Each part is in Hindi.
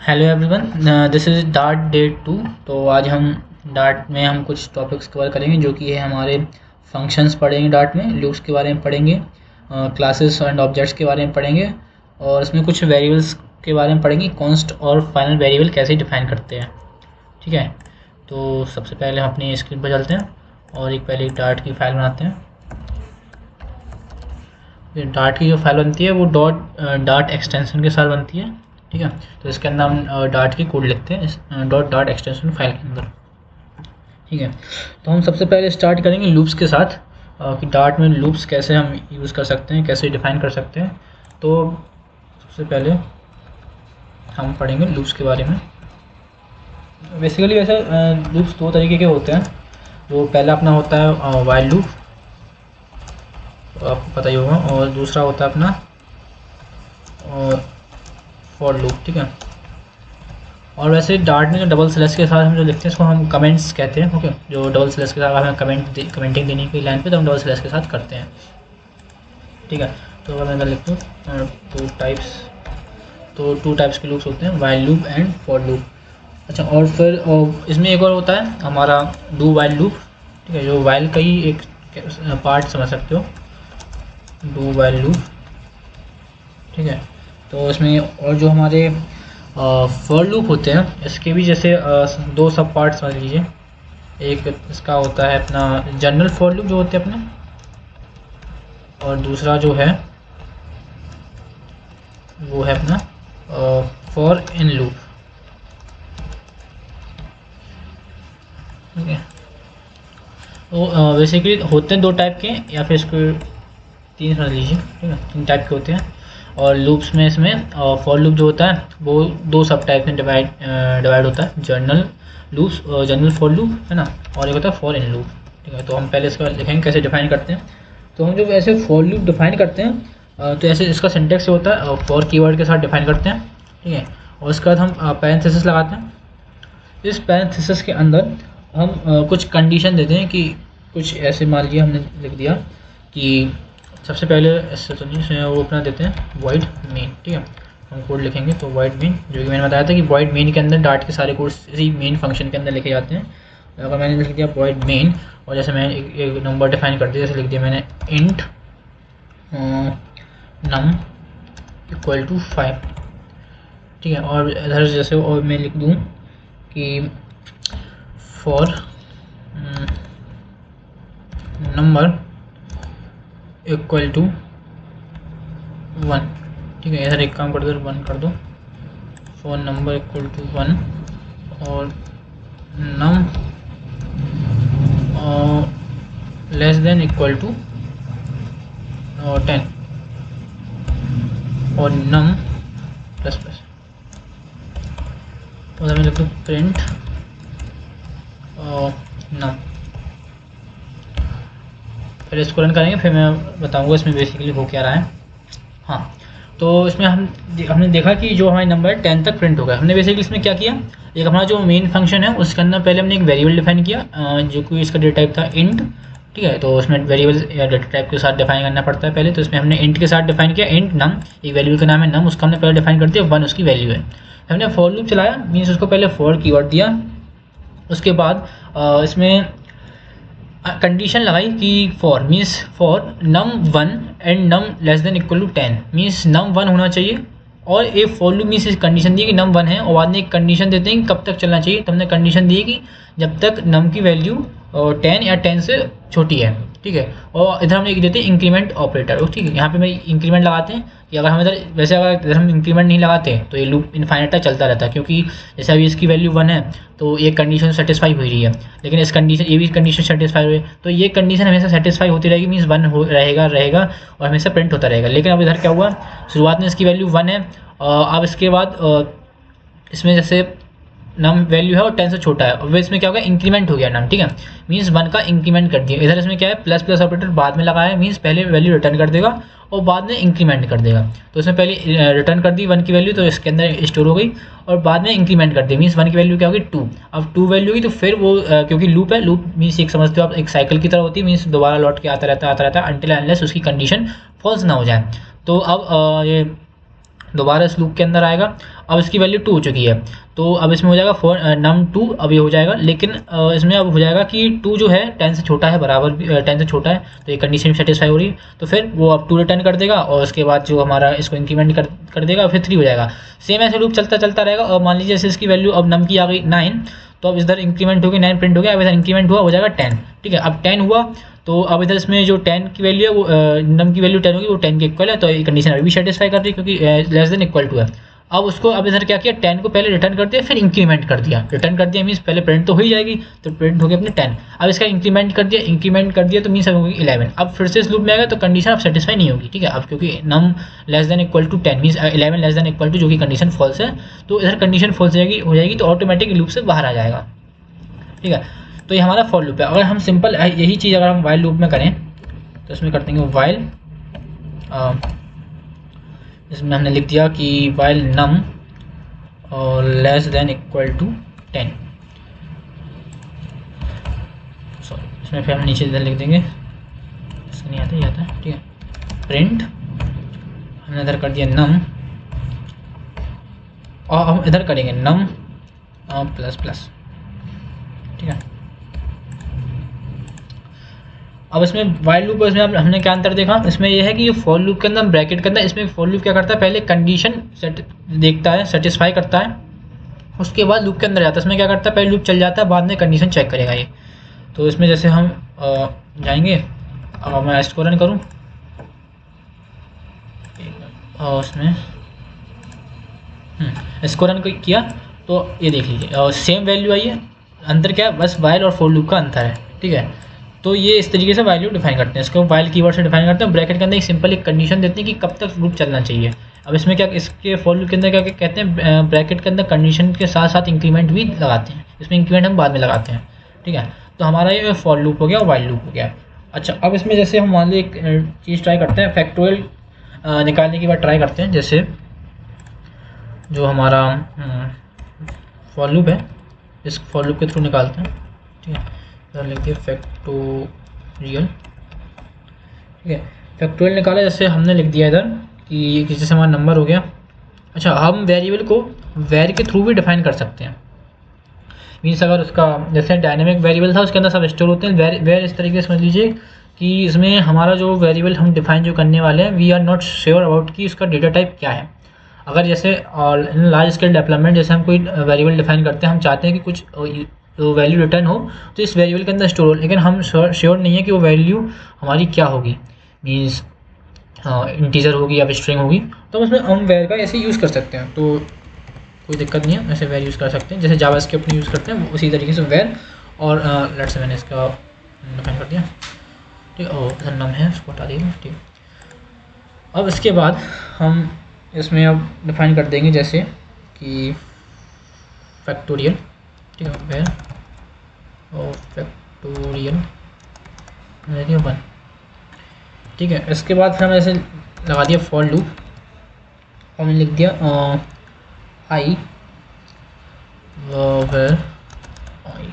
Hello everyone, this is dart day 2। तो आज हम डार्ट में कुछ टॉपिक्स कवर करेंगे जो कि है हमारे फंक्शंस पढ़ेंगे, डार्ट में लूप्स के बारे में पढ़ेंगे, क्लासेस एंड ऑब्जेक्ट्स के बारे में पढ़ेंगे और इसमें कुछ वेरिएबल्स के बारे में पढ़ेंगे, कॉन्स्ट और फाइनल वेरिएबल कैसे डिफाइन करते हैं। ठीक है, तो सबसे पहले हम अपनी स्क्रीन पर चलते हैं और पहले एक डार्ट की फाइल बनाते हैं। डार्ट की जो फाइल बनती है वो डार्ट एक्सटेंशन के साथ बनती है। ठीक है, तो इसके अंदर हम डार्ट की कोड लिखते हैं डार्ट एक्सटेंशन फाइल के अंदर। ठीक है, तो हम सबसे पहले स्टार्ट करेंगे लूप्स के साथ कि डार्ट में लूप्स कैसे हम यूज़ कर सकते हैं, कैसे डिफाइन कर सकते हैं। तो सबसे पहले हम पढ़ेंगे लूप्स के बारे में। बेसिकली वैसे लूप्स दो तरीके के होते हैं। जो पहला अपना होता है वाइल लूप, आपको पता ही होगा, और दूसरा होता है अपना फॉर लूप। ठीक है, और वैसे डार्ट में जो डबल स्लैश के साथ हम जो लिखते हैं इसको हम कमेंट्स कहते हैं। ओके, जो डबल स्लैश के साथ हमें कमेंटिंग देने की लाइन पे तो हम डबल स्लैश के साथ करते हैं। ठीक है, तो अगर मैं इधर लिखता हूँ टू टाइप्स के लूप्स होते हैं, while loop and for loop. अच्छा, और फिर इसमें एक और होता है हमारा डू वाइल लूप। ठीक है, जो वाइल का ही एक पार्ट समझ सकते हो, डू वाइल लूप। ठीक है, तो इसमें और जो हमारे फॉर लूप होते हैं इसके भी जैसे दो सब पार्ट समझ लीजिए। एक इसका होता है अपना जनरल फॉर लूप जो होते हैं अपने, और दूसरा जो है वो है अपना फॉर इन लूप। ठीक है, तो बेसिकली होते हैं दो टाइप के, या फिर इसको तीन समझ लीजिए। ठीक है, तीन टाइप के होते हैं। और लूप्स में इसमें फॉर लूप जो होता है वो दो सब टाइप में डिवाइड होता है, general loops, general for loop है ना, और एक होता है फॉर इन लूप। ठीक है, तो हम पहले इसका देखेंगे कैसे डिफाइन करते हैं। तो हम जब ऐसे फॉर लूप डिफाइन करते हैं तो ऐसे इसका सिंटेक्स होता है फॉर कीवर्ड के साथ डिफाइन करते हैं। ठीक है, और उसके बाद हम पैरेंथेसिस लगाते हैं। इस पैरेंथेसिस के अंदर हम कुछ कंडीशन देते हैं कि कुछ ऐसे मान लीजिए हमने लिख दिया कि सबसे पहले इससे तो नहीं, वो अपना देते हैं void main। ठीक है, हम कोड लिखेंगे तो void main, जो कि मैंने बताया था कि void main के अंदर डार्ट के सारे कोड इसी मेन फंक्शन के अंदर लिखे जाते हैं। अगर मैंने लिख दिया void main और जैसे मैंने एक नंबर डिफाइन कर दिया, जैसे लिख दिया मैंने int num इक्वल टू 5। ठीक है, और इधर जैसे और मैं लिख दूँ कि फॉर नंबर इक्वल टू 1। ठीक है, इधर एक काम कर दो, 1 कर दो, फॉर नंबर इक्वल टू 1 और नम लेस देन इक्वल टू 10 और नम प्लस प्लस। उधर मैं लिख दूँ प्रिंट नम। पहले इसको रन करेंगे फिर मैं बताऊंगा इसमें बेसिकली हो क्या रहा है। हाँ, तो इसमें हमने देखा कि जो हमारे नंबर 10 तक प्रिंट हो गया। हमने बेसिकली इसमें क्या किया, एक हमारा जो मेन फंक्शन है उसके अंदर पहले हमने एक वेरिएबल डिफाइन किया जो कि इसका डेटा टाइप था इंट। ठीक है, तो उसमें वेरिएबल या डेटा टाइप के साथ डिफाइन करना पड़ता है पहले, तो इसमें हमने इंट के साथ डिफाइन किया इंट नम, एक वैल्यू का नाम है नम, उसका हमने पहले डिफाइन कर दिया, 1 उसकी वैल्यू है। हमने फॉर लूप चलाया, मीन्स उसको पहले फॉर कीवर्ड दिया, उसके बाद इसमें कंडीशन लगाई कि for means for num 1 and num less than equal to 10, means num 1 होना चाहिए। और एक फॉर लूप मीन्स कंडीशन दी कि नम 1 है, और बाद में एक कंडीशन देते हैं कि कब तक चलना चाहिए। तो हमने कंडीशन दी कि जब तक नम की वैल्यू 10 या 10 से छोटी है। ठीक है, और इधर हम एक देते हैं इंक्रीमेंट ऑपरेटर। ठीक है, यहाँ पे मैं इंक्रीमेंट लगाते हैं कि अगर हम इधर वैसे अगर हम इंक्रीमेंट नहीं लगाते तो ये लूप इनफाइनाइट तक चलता रहता है, क्योंकि जैसे अभी इसकी वैल्यू 1 है तो एक कंडीशन सेटिस्फाई हो रही है, लेकिन इस कंडीशन ये भी कंडीशन सेटिस्फाई हुई तो ये कंडीशन हमेशा सेटिस्फाई होती रहेगी, मीन्स 1 हो रहेगा और हमेशा प्रिंट होता रहेगा। लेकिन अब इधर क्या हुआ, शुरुआत में इसकी वैल्यू 1 है, अब इसके बाद इसमें जैसे नम वैल्यू है और 10 से छोटा है, और इसमें क्या होगा इंक्रीमेंट हो गया नम। ठीक है, मीन्स 1 का इंक्रीमेंट कर दिया। इधर इसमें क्या है प्लस प्लस ऑपरेटर बाद में लगाया है, मीन्स पहले वैल्यू रिटर्न कर देगा और बाद में इंक्रीमेंट कर देगा। तो इसमें पहले रिटर्न कर दी 1 की वैल्यू, तो इसके अंदर स्टोर हो गई, और बाद में इंक्रीमेंट कर दी, मीन्स 1 की वैल्यू क्या होगी 2। अब 2 वैल्यू होगी तो फिर वो क्योंकि लूप है, लूप मीन्स एक समझते हो आप एक साइकिल की तरह होती है, मीन्स दोबारा लौट के आता रहता है अंटिल अनलेस उसकी कंडीशन फॉल्स ना हो जाए। तो अब ये दोबारा इस लूप के अंदर आएगा। अब इसकी वैल्यू 2 हो चुकी है, तो अब इसमें हो जाएगा फॉर num2, अब ये हो जाएगा, लेकिन इसमें अब हो जाएगा कि 2 जो है 10 से छोटा है, बराबर 10 से छोटा है, तो ये कंडीशन सेटिस्फाई हो रही है। तो फिर वो अब 2 रिटर्न कर देगा और उसके बाद जो हमारा इसको इंक्रीमेंट कर देगा, फिर 3 हो जाएगा। सेम ऐसे लूप चलता रहेगा। और मान लीजिए जैसे इसकी वैल्यू अब num की आ गई 9, तो अब इधर इंक्रीमेंट हो गई, 9 प्रिंट हो गया। अब इधर इंक्रीमेंट हुआ, हो जाएगा 10, ठीक है। अब 10 हुआ, तो अब इधर इसमें जो 10 की वैल्यू है वो num की वैल्यू 10 होगी, वो 10 के इक्वल है, तो ये कंडीशन अभी भी सेटिस्फाई कर रही है क्योंकि लेस देन इक्वल टू है। अब उसको अब इधर क्या किया, 10 को पहले रिटर्न कर दिया, फिर इंक्रीमेंट कर दिया। रिटर्न कर दिया मीन्स पहले प्रिंट तो हो ही जाएगी, तो प्रिंट हो गया अपने 10। अब इसका इंक्रीमेंट कर दिया तो मीन्स अब होगी 11। अब फिर से इस लूप में आएगा तो कंडीशन अब सेटिस्फाई नहीं होगी, ठीक है। अब क्योंकि num less than equal to 10 means 11 less than equal to, जो कि कंडीशन फॉल्स है, तो इधर कंडीशन फॉल्स हो जाएगी तो ऑटोमेटिक लूप से बाहर आ जाएगा, ठीक है। तो ये हमारा फॉर लूप है। अगर हम सिंपल यही चीज़ अगर हम वाइल लूप में करें तो इसमें कर देंगे वाइल, इसमें हमने लिख दिया कि वाइल num और less than equal to 10, sorry इसमें फिर हम नीचे इधर लिख देंगे, इसका नहीं आता, ये आता है, ठीक है। प्रिंट हमने इधर कर दिया num, और हम इधर करेंगे num प्लस प्लस, ठीक है। अब इसमें वाइल लूप, इसमें हमने क्या अंतर देखा, इसमें यह है कि ये फॉर लूप के अंदर ब्रैकेट के अंदर, इसमें फॉर लूप क्या करता है, पहले कंडीशन देखता है, सेटिस्फाई करता है, उसके बाद लूप के अंदर जाता है। इसमें क्या करता है, पहले लूप चल जाता है, बाद में कंडीशन चेक करेगा ये। तो इसमें जैसे हम जाएंगे, अब मैं इसको रन करूँ और इसमें इसको रन किया तो ये देख लीजिए और सेम वैल्यू आई है। अंतर क्या है, बस वाइल और फॉर लूप का अंतर है, ठीक है। तो ये इस तरीके से वैल्यू डिफाइन करते हैं, इसको वाइल कीवर्ड से डिफाइन करते हैं। ब्रैकेट के अंदर एक सिंपल एक कंडीशन देते हैं कि कब तक लूप चलना चाहिए। अब इसमें क्या, इसके फॉर लूप के अंदर क्या कहते हैं, ब्रैकेट के अंदर कंडीशन के साथ साथ इंक्रीमेंट भी लगाते हैं, इसमें इंक्रीमेंट हम बाद में लगाते हैं, ठीक है। तो हमारा ये फॉर लूप हो गया और वाइल लूप हो गया। अच्छा, अब इसमें जैसे हम मान ली एक चीज़ ट्राई करते हैं, फैक्टोरियल निकालने की बात ट्राई करते हैं। जैसे जो हमारा फॉर लूप है, इस फॉर लूप के थ्रू निकालते हैं, ठीक है। इधर लिख दिया फैक्टोरियल, ठीक है। फैक्टोरियल निकाला, जैसे हमने लिख दिया इधर कि जैसे हमारा नंबर हो गया। अच्छा, हम वेरिएबल को वेर के थ्रू भी डिफाइन कर सकते हैं, मीन्स अगर उसका जैसे डायनेमिक वेरिएबल था उसके अंदर सब स्टोर होते हैं। वेर इस तरीके से समझ लीजिए कि इसमें हमारा जो वेरिएबल हम डिफाइन जो करने वाले हैं, we are not sure about कि उसका डेटा टाइप क्या है। अगर जैसे लार्ज स्केल डेवलपमेंट, जैसे हम कोई वेरिएबल डिफाइन करते हैं, हम चाहते हैं कि कुछ तो वैल्यू रिटर्न हो तो इस वेरिएबल के अंदर स्टोर हो, लेकिन हम श्योर नहीं है कि वो वैल्यू हमारी क्या होगी, मीन्स इंटीजर होगी या स्ट्रिंग होगी। तो उसमें हम वेर का ऐसे यूज़ कर सकते हैं, तो कोई दिक्कत नहीं है, ऐसे वेर यूज़ कर सकते हैं। जैसे जावास्क्रिप्ट में यूज़ करते हैं उसी तरीके से वेर, और लेट्स से मैंने इसका डिफाइन कर दिया, ठीक है। और इधर नम है, उसको हटा देंगे, ठीक। अब इसके बाद हम इसमें अब डिफाइन कर देंगे जैसे कि फैक्टोरियल, ठीक है, वेर और फैक्टोरियल 1, ठीक है। इसके बाद फिर हमने ऐसे लगा दिया फॉर लूप, हमने लिख दिया आई वेर आई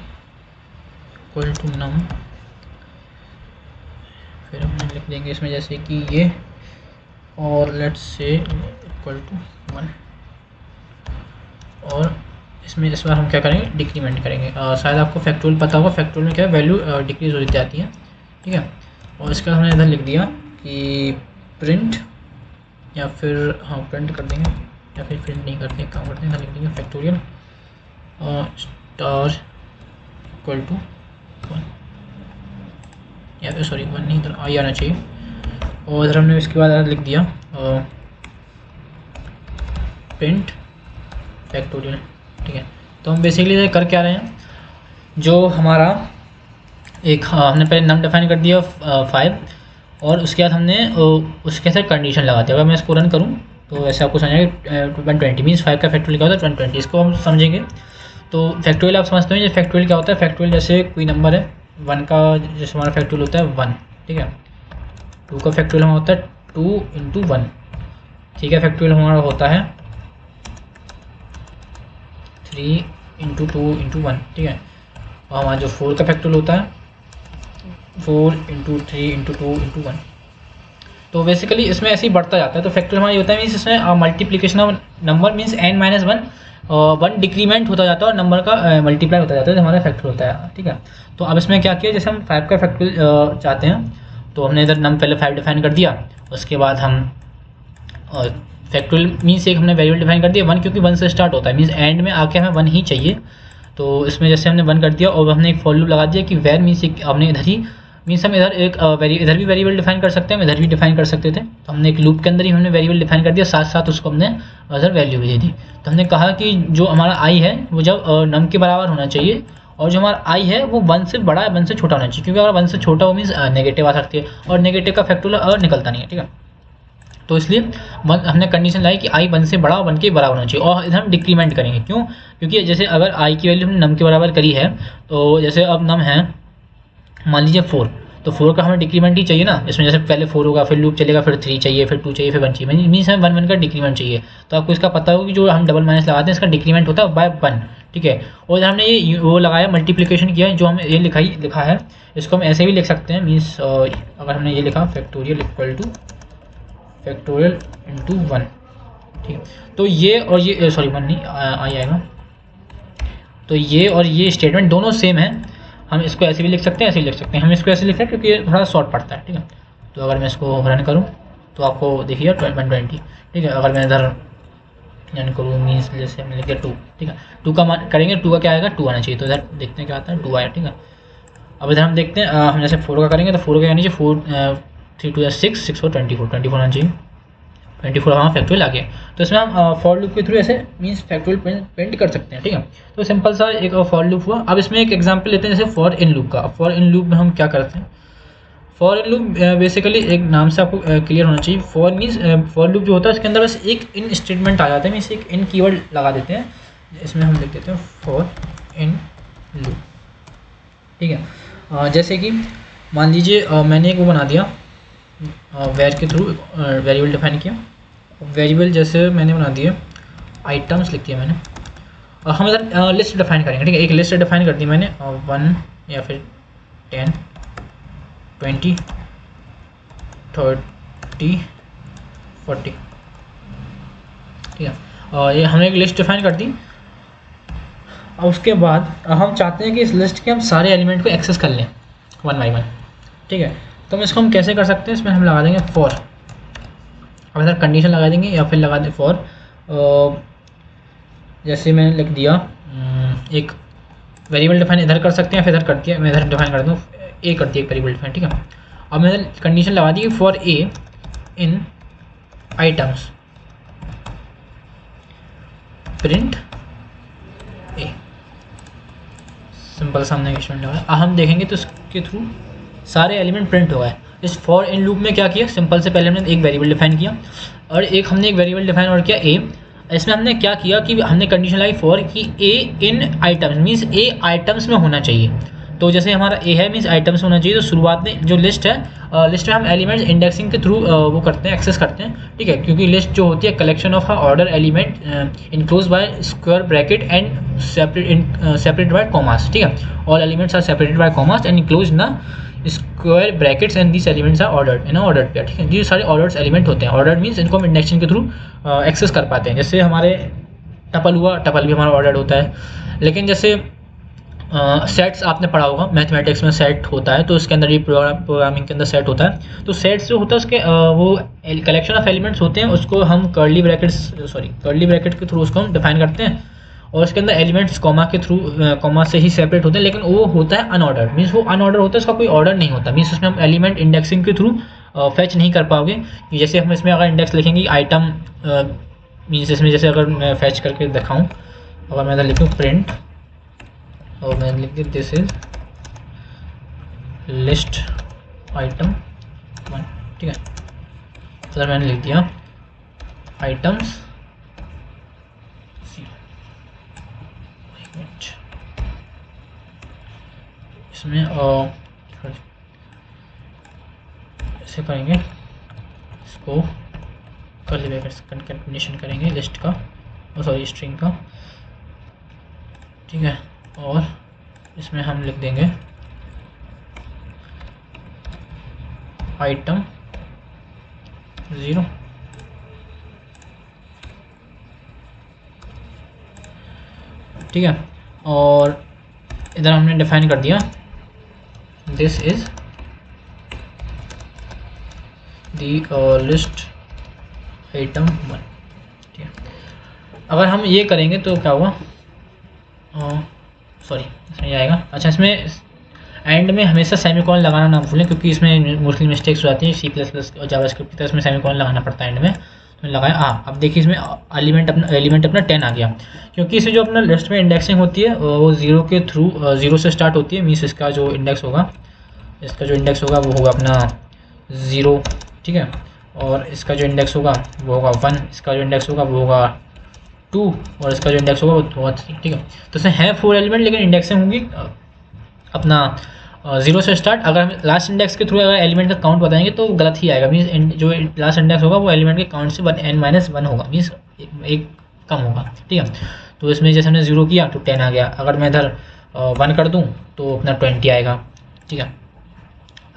इक्वल टू नम, फिर हमने लिख देंगे इसमें जैसे कि ये, और लेट्स से इक्वल टू 1, और इसमें इस बार हम क्या करेंगे, डिक्रीमेंट करेंगे। शायद आपको फैक्टोरियल पता होगा, फैक्टोरियल में क्या है, वैल्यू डिक्रीज हो जाती है, ठीक है। और इसका हमने इधर लिख दिया कि प्रिंट, या फिर प्रिंट कर देंगे, या फिर प्रिंट नहीं करते, काम करते हैं, इधर लिख देंगे फैक्टोरियल स्टार इक्वल टू 1, या फिर सॉरी 1 नहीं, इधर आई आना चाहिए। और इधर हमने इसके बाद लिख दिया प्रिंट फैक्टोरियल, ठीक है। तो हम बेसिकली कर क्या रहे हैं, जो हमारा एक हमने पहले नम डिफाइन कर दिया 5, और उसके बाद हमने उसके साथ कंडीशन लगा दिया। अगर मैं इसको रन करूँ तो ऐसे आपको समझाएंगे 120 मीन्स 5 का फैक्टोरियल क्या होता है, 120, इसको हम समझेंगे। तो फैक्टोरियल आप समझते हैं, फैक्टोरियल क्या होता है, फैक्टोरियल जैसे कोई नंबर है 1 का, जैसे हमारा फैक्टोरियल होता है 1, ठीक है। 2 का फैक्टोरियल हमारा होता है 2 × 1, ठीक है। फैक्टोरियल हमारा होता है 3 × 2 × 1, ठीक है। और हमारा जो 4 का फैक्टोरियल होता है 4 × 3 × 2 × 1, तो बेसिकली इसमें ऐसे ही बढ़ता जाता है। तो फैक्टोरियल हमारा ये होता है मीन्स इसमें multiplication of number means n-1 one decrement होता जाता है और नंबर का मल्टीप्लाई होता जाता है, तो हमारा फैक्टर होता है। ठीक है, तो अब इसमें क्या किया, जैसे हम 5 का फैक्टोरियल चाहते हैं तो हमने इधर पहले 5 डिफाइन कर दिया, उसके बाद हम फैक्टोरियल मीन्स एक हमने वेरिएबल डिफाइन कर दिया 1, क्योंकि 1 से स्टार्ट होता है मीन्स एंड में आके हमें 1 ही चाहिए। तो इसमें जैसे हमने 1 कर दिया और हमने एक फॉर लूप लगा दिया कि वेर मीन्स हमने इधर ही मीन्स हम इधर एक इधर भी वेरिएबल डिफाइन कर सकते हैं, इधर भी डिफाइन कर सकते थे। तो हमने एक लूप के अंदर ही हमने वेरिएबल डिफाइन कर दिया, साथ साथ उसको हमने अदर वैल्यू भी दे दी। तो हमने कहा कि जो हमारा आई है वो जब नम के बराबर होना चाहिए और जो हमारा आई है वो 1 से बड़ा है 1 से छोटा होना चाहिए, क्योंकि अगर 1 से छोटा हो मीन्स नेगेटिव आ सकती है और नेगेटिव का फैक्टोरियल निकलता नहीं है। ठीक है, तो इसलिए हमने कंडीशन लाई कि आई 1 से बड़ा और 1 के बराबर होना चाहिए और इधर हम डिक्रीमेंट करेंगे। क्यों? क्योंकि जैसे अगर आई की वैल्यू हमने नम के बराबर करी है, तो जैसे अब नम है मान लीजिए 4, तो 4 का हमें डिक्रीमेंट ही चाहिए ना। इसमें जैसे पहले 4 होगा, फिर लूप चलेगा, फिर 3 चाहिए, फिर 2 चाहिए, फिर 1 चाहिए, मीन्स हमें 1 1 का डिक्रीमेंट चाहिए। तो आपको इसका पता होगा कि जो हम डबल माइनस लगाते हैं इसका डिक्रीमेंट होता है बाय 1। ठीक है, और इधर हमने ये वो लगाया मल्टीप्लिकेशन किया, जो हमें ये लिखा है इसको हम ऐसे भी लिख सकते हैं मीन्स अगर हमने ये लिखा factorial equal two factorial into 1। ठीक है, तो ये और ये सॉरी 1 नहीं आई आएगा, तो ये और ये स्टेटमेंट दोनों सेम है। हम इसको ऐसे भी लिख सकते हैं, ऐसे भी लिख सकते हैं। हम इसको ऐसे लिख रहे हैं क्योंकि ये थोड़ा शॉर्ट पड़ता है। ठीक है, तो अगर मैं इसको रन करूँ तो आपको देखिए 120। ठीक है, अगर मैं इधर रन करूँ मीन्स जैसे हमने लिखा 2। ठीक है, 2 का मान करेंगे, 2 का क्या आएगा 2 आना चाहिए। तो इधर देखते हैं क्या आता है, 2 आया। ठीक है, अब इधर हम देखते हैं हम जैसे 4 का करेंगे तो 4 का आना चाहिए 4 3 2 6 6 4 24 आना चाहिए। 24 हमारा फैक्टोरियल आ गया। तो इसमें हम फॉर लूप के थ्रू ऐसे मीन्स फैक्टोरियल प्रिंट कर सकते हैं। ठीक है, तो सिंपल सा एक फॉर लूप हुआ। अब इसमें एक एग्जांपल लेते हैं जैसे फॉर इन लूप का। फॉर इन लूप में हम क्या करते हैं, फॉर इन लूप बेसिकली एक नाम से आपको क्लियर होना चाहिए। फॉर मीन्स फॉर लूप जो होता है उसके अंदर बस एक इन स्टेटमेंट आ जाता है, मीन्स एक इन कीवर्ड लगा देते हैं। इसमें हम लिख देते हैं फॉर इन लूप। ठीक है, जैसे कि मान लीजिए मैंने एक वो बना दिया वेर के थ्रू वेरिएबल डिफाइन किया। वेरिएबल जैसे मैंने बना दिए आइटम्स लिख दिया मैंने, और हम इधर लिस्ट डिफाइन करेंगे। ठीक है, एक लिस्ट डिफाइन कर दी मैंने 1 या फिर 10 20 30 40। ठीक है, और ये हमने एक लिस्ट डिफाइन कर दी। और उसके बाद हम चाहते हैं कि इस लिस्ट के हम सारे एलिमेंट को एक्सेस कर लें 1 बाई 1। ठीक है, तो हम इसको हम कैसे कर सकते हैं, इसमें हम लगा देंगे फॉर। अब इधर कंडीशन लगा देंगे या फिर लगा दें फॉर जैसे मैंने लिख दिया एक वेरिएबल डिफाइन इधर कर सकते हैं, फिर इधर कर दिया, मैं इधर डिफाइन कर दूँ ए कर दिया एक वेरिएबल डिफाइन। ठीक है, अब मैंने कंडीशन लगा दी for A in items print A. Simple सा हमने स्टेटमेंट लगाया। अब हम देखेंगे तो इसके थ्रू सारे एलिमेंट प्रिंट हो गए। इस फॉर इन लूप में क्या किया, सिंपल से पहले हमने एक वेरिएबल डिफाइन किया और एक हमने एक वेरिएबल डिफाइन और किया ए। इसमें हमने क्या किया कि हमने कंडीशन लाई फॉर कि ए in items means A items में होना चाहिए। तो जैसे हमारा ए है मीन्स आइटम्स होना चाहिए। तो शुरुआत में जो लिस्ट है लिस्ट में हम एलिमेंट्स इंडेक्सिंग के थ्रू वो करते हैं, एक्सेस करते हैं। ठीक है, क्योंकि लिस्ट जो होती है collection of order element enclose by square bracket and separated by commas. ठीक है, all elements are separated by commas and enclose ना square brackets and this elements are ordered in ordered pair. ठीक है, ये सारे ऑर्डर्ड एलिमेंट होते हैं। ऑर्डर्ड मीन्स इनको हम इंडेक्सिंग के थ्रू एक्सेस कर पाते हैं। जैसे हमारे टपल हुआ, टपल भी हमारा ऑर्डर्ड होता है। लेकिन जैसे सेट्स आपने पढ़ा होगा मैथमेटिक्स में, सेट होता है तो उसके अंदर ये प्रोग्रामिंग के अंदर सेट होता है। तो सेट्स जो होता है उसके वो कलेक्शन ऑफ एलिमेंट्स होते हैं, उसको हम कर्ली ब्रैकेट के थ्रू उसको हम डिफाइन करते हैं और उसके अंदर एलिमेंट्स कॉमा के थ्रू कॉमा से ही सेपरेट होते हैं। लेकिन वो होता है अनऑर्डर्ड मीन्स वो अनऑर्डर होता है, उसका कोई ऑर्डर नहीं होता। मीन्स उसमें हम एलिमेंट इंडेक्सिंग के थ्रू फैच नहीं कर पाओगे। जैसे हम इसमें अगर इंडेक्स लिखेंगे आइटम मीन्स इसमें जैसे अगर मैं फैच करके दिखाऊँ, अगर मैं इधर लिखूँ प्रिंट और मैं लिख दी दिस इज लिस्ट आइटम 1। ठीक है, तो मैंने लिख दिया आइटम्स इसमें ऐसे करेंगे, इसको कर्ली ब्रैकेट्स कंकेटनेशन करेंगे लिस्ट का सॉरी स्ट्रिंग का। ठीक है, और इसमें हम लिख देंगे आइटम 0, ठीक है। और इधर हमने डिफाइन कर दिया this is the list item 1, ठीक है। अगर हम ये करेंगे तो क्या हुआ, सॉरी इसमें ये आएगा, अच्छा इसमें एंड में हमेशा सेमीकोलन लगाना ना भूलें, क्योंकि इसमें मोस्टली मिस्टेक्स हो जाती हैं C++ और जावास्क्रिप्ट की तरह, इसमें सेमीकोलन लगाना पड़ता है एंड में, तो लगाया। हाँ अब देखिए इसमें एलिमेंट अपना 10 आ गया, क्योंकि इसमें जो अपना लिस्ट में इंडेक्सिंग होती है वो 0 के थ्रू 0 से स्टार्ट होती है, मीन्स इसका जो इंडेक्स होगा वो होगा अपना 0, ठीक है। और इसका जो इंडेक्स होगा वो होगा 1, इसका जो इंडेक्स होगा वो होगा 2, और इसका जो इंडेक्स होगा वो होगा 3, ठीक है। तो इसमें है 4 एलिमेंट, लेकिन इंडेक्सिंग होंगी अपना 0 से स्टार्ट। अगर हम लास्ट इंडेक्स के थ्रू अगर एलिमेंट का काउंट बताएंगे तो गलत ही आएगा, मीन्स जो लास्ट इंडेक्स होगा वो एलिमेंट के काउंट से n-1 होगा, मीन्स एक कम होगा, ठीक है। तो इसमें जैसे हमने 0 किया तो 10 आ गया, अगर मैं इधर 1 कर दूँ तो अपना 20 आएगा, ठीक है।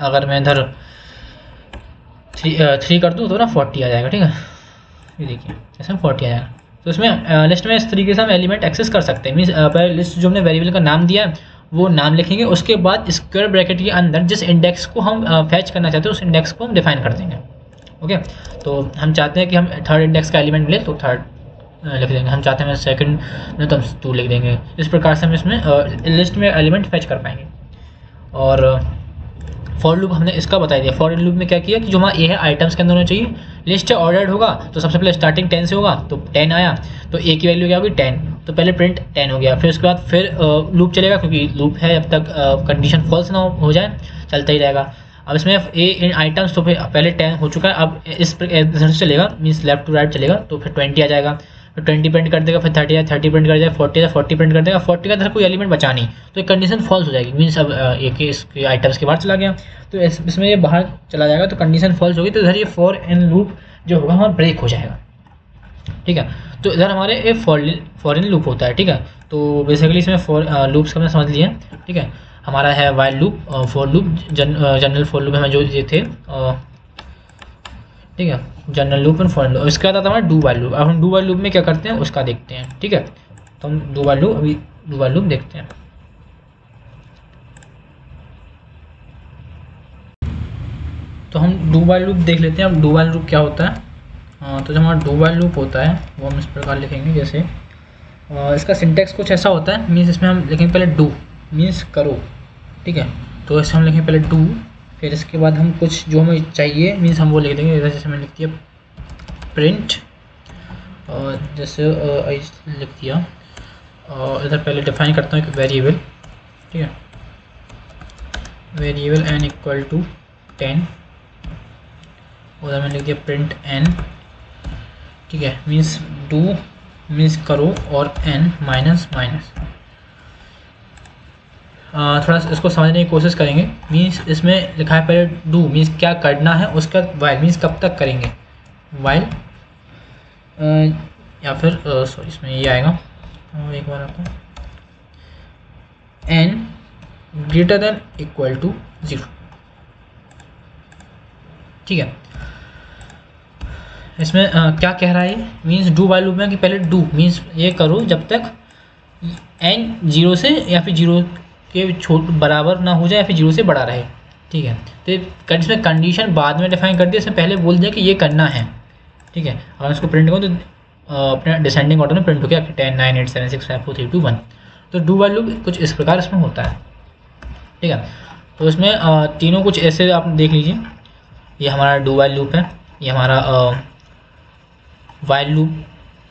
अगर मैं इधर 3 कर दूँ तो ना 40 आ जाएगा, ठीक है। ये देखिए ऐसा 40 आ जाएगा। तो इसमें लिस्ट में इस तरीके से हम एलिमेंट एक्सेस कर सकते हैं, मीन्स पहले लिस्ट जो हमने वेरिएबल का नाम दिया है वो नाम लिखेंगे, उसके बाद स्क्वायर ब्रैकेट के अंदर जिस इंडेक्स को हम फैच करना चाहते हैं उस इंडेक्स को हम डिफाइन कर देंगे, ओके। तो हम चाहते हैं कि हम थर्ड इंडेक्स का एलिमेंट मिले तो 3 लिख देंगे, हम चाहते हैं सेकंड में तो हम 2 लिख देंगे। इस प्रकार से हम इसमें लिस्ट में एलिमेंट फैच कर पाएंगे। और फॉर लूप हमने इसका बता दिया। फॉर लूप में क्या किया कि जो हमारा ए है आइटम्स के अंदर होना चाहिए, लिस्ट ऑर्डर्ड होगा तो सबसे पहले स्टार्टिंग 10 से होगा, तो 10 आया तो ए की वैल्यू क्या होगी 10, तो पहले प्रिंट 10 हो गया। फिर उसके बाद फिर लूप चलेगा, क्योंकि लूप है जब तक कंडीशन फॉल्स ना हो जाए चलता ही रहेगा। अब इसमें ए इन आइटम्स तो फिर पहले 10 हो चुका है, अब इस इधर से चलेगा, मीन्स लेफ्ट टू राइट चलेगा, तो फिर 20 आ जाएगा, फिर 20 प्रिंट कर देगा, फिर 30 आया 30 प्रिंट कर जाएगा, 40 आया 40 प्रिंट कर देगा, 40 का अंदर कोई एलिमेंट बचा नहीं तो एक कंडीशन फॉल्स हो जाएगी, मीन्स अब एक इसके आइटम्स के बाहर चला गया, तो इसमें ये बाहर चला जाएगा तो कंडीशन फॉल्स होगी, तो इधर ये फॉर इन लूप जो होगा हमारा ब्रेक हो जाएगा, ठीक है। तो इधर हमारे एक फॉर इन लूप होता है, ठीक है। तो बेसिकली इसमें फॉर लूप्स का हमने समझ लिया, ठीक है। हमारा है while loop, for loop, general for loop हमें जो ये थे, ठीक है, general loop and for loop. इसके बाद आता है हमारा डू वाइल लूप। अब हम डू वाइल लूप में क्या करते हैं उसका देखते हैं, ठीक है। तो हम डू वाइल लूप देखते हैं। तो हम डू वाइल लूप देख लेते हैं। अब डू वाइल लूप क्या होता है, तो जो हमारा डू वाइल लूप होता है वो हम इस प्रकार लिखेंगे, जैसे इसका सिंटेक्स कुछ ऐसा होता है, मीन्स इसमें हम लिखेंगे पहले डू मीन्स करो, ठीक है। तो ऐसे हम लिखेंगे पहले डू, फिर इसके बाद हम कुछ जो हमें चाहिए मीन्स हम वो लिख देंगे, जैसे मैंने लिख दिया प्रिंट, और जैसे लिख दिया, और इधर पहले डिफाइन करता हूँ एक वेरिएबल, ठीक है, वेरिएबल n इक्वल टू 10, उधर मैंने लिख दिया प्रिंट n, ठीक है, मीन्स डू मीन्स करो और n माइनस माइनस। थोड़ा सा इसको समझने की कोशिश करेंगे। मीन्स इसमें लिखा है पहले डू मीन्स क्या करना है, उसका वाइल मीन्स कब तक करेंगे, वाइल या फिर सॉरी इसमें ये आएगा, एक बार आता है n greater than equal to 0, ठीक है। इसमें क्या कह रहा है मीन्स डू वाइल लूप में कि पहले डू मीन्स ये करो जब तक n 0 से या फिर 0 के बराबर ना हो जाए या फिर 0 से बड़ा रहे, ठीक है। तो इसमें कंडीशन बाद में डिफाइन कर दिया, इसमें पहले बोल दिया कि ये करना है, ठीक है। अगर इसको प्रिंट करो तो अपने डिसेंडिंग ऑर्डर में प्रिंट हो गया 10 9 8 7 6 5 4 3 2 1। तो डू वाइल लूप कुछ इस प्रकार इसमें होता है, ठीक है। तो इसमें तीनों कुछ ऐसे आप देख लीजिए, ये हमारा डू वाइल लूप है, ये हमारा वाइल लूप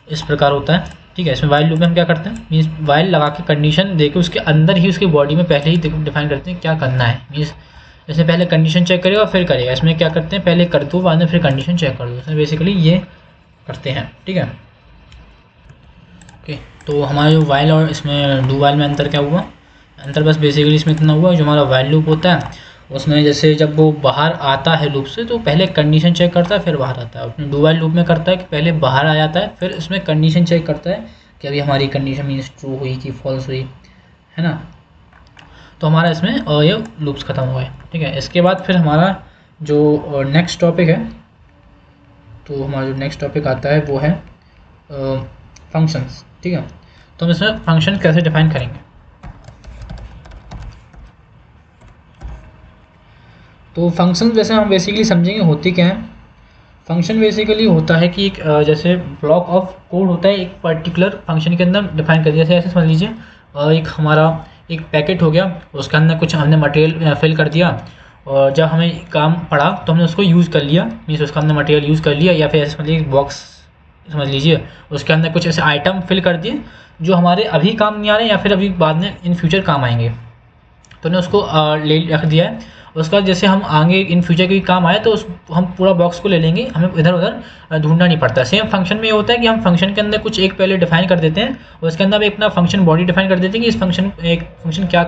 इस प्रकार होता है, ठीक है। इसमें वाइल लूप में हम क्या करते हैं मीन्स वाइल लगा के कंडीशन देके उसके अंदर ही उसकी बॉडी में पहले ही डिफाइन करते हैं क्या करना है, मीन्स इसमें पहले कंडीशन चेक करेगा फिर करेगा। इसमें क्या करते हैं पहले कर दो बाद में फिर कंडीशन चेक कर दो, इसमें बेसिकली ये करते हैं, ठीक है। ओके, तो हमारा जो वाइल और इसमें डू वाइल में अंतर क्या हुआ, अंतर बस बेसिकली इसमें इतना हुआ जो हमारा वाइल लूप होता है उसमें जैसे जब वो बाहर आता है लूप से तो पहले कंडीशन चेक करता है फिर बाहर आता है। अपने डू वाइल लूप में करता है कि पहले बाहर आ जाता है फिर इसमें कंडीशन चेक करता है कि अभी हमारी कंडीशन मीन्स ट्रू हुई कि फॉल्स हुई, है ना। तो हमारा इसमें ये लूप्स ख़त्म हुआ है, ठीक है। इसके बाद फिर हमारा जो नेक्स्ट टॉपिक है तो हमारा जो नेक्स्ट टॉपिक आता है वो है फंक्शंस। ठीक है, तो हम इसमें फंक्शन कैसे डिफाइन करेंगे। तो फंक्शन वैसे हम बेसिकली समझेंगे होती क्या है। फंक्शन बेसिकली होता है कि एक जैसे ब्लॉक ऑफ कोड होता है एक पर्टिकुलर फंक्शन के अंदर डिफाइन कर दिया। जैसे ऐसे समझ लीजिए एक हमारा एक पैकेट हो गया, उसके अंदर कुछ हमने मटेरियल फिल कर दिया और जब हमें काम पड़ा तो हमने उसको यूज़ कर लिया, मीन्स उसका हमने मटेरियल यूज़ कर लिया, या फिर ऐसे समझ लीजिए बॉक्स समझ लीजिए उसके अंदर कुछ ऐसे आइटम फिल कर दिए जो हमारे अभी काम नहीं आ रहे या फिर अभी बाद में इन फ्यूचर काम आएंगे, तो हमने उसको ले रख दिया है। उसका जैसे हम आगे इन फ्यूचर के काम आए तो उस हम पूरा बॉक्स को ले लेंगे, हमें इधर उधर ढूंढना नहीं पड़ता। सेम फंक्शन में ये होता है कि हम फंक्शन के अंदर कुछ एक पहले डिफाइन कर देते हैं और उसके अंदर अपना फंक्शन बॉडी डिफाइन कर देते हैं कि इस फंक्शन क्या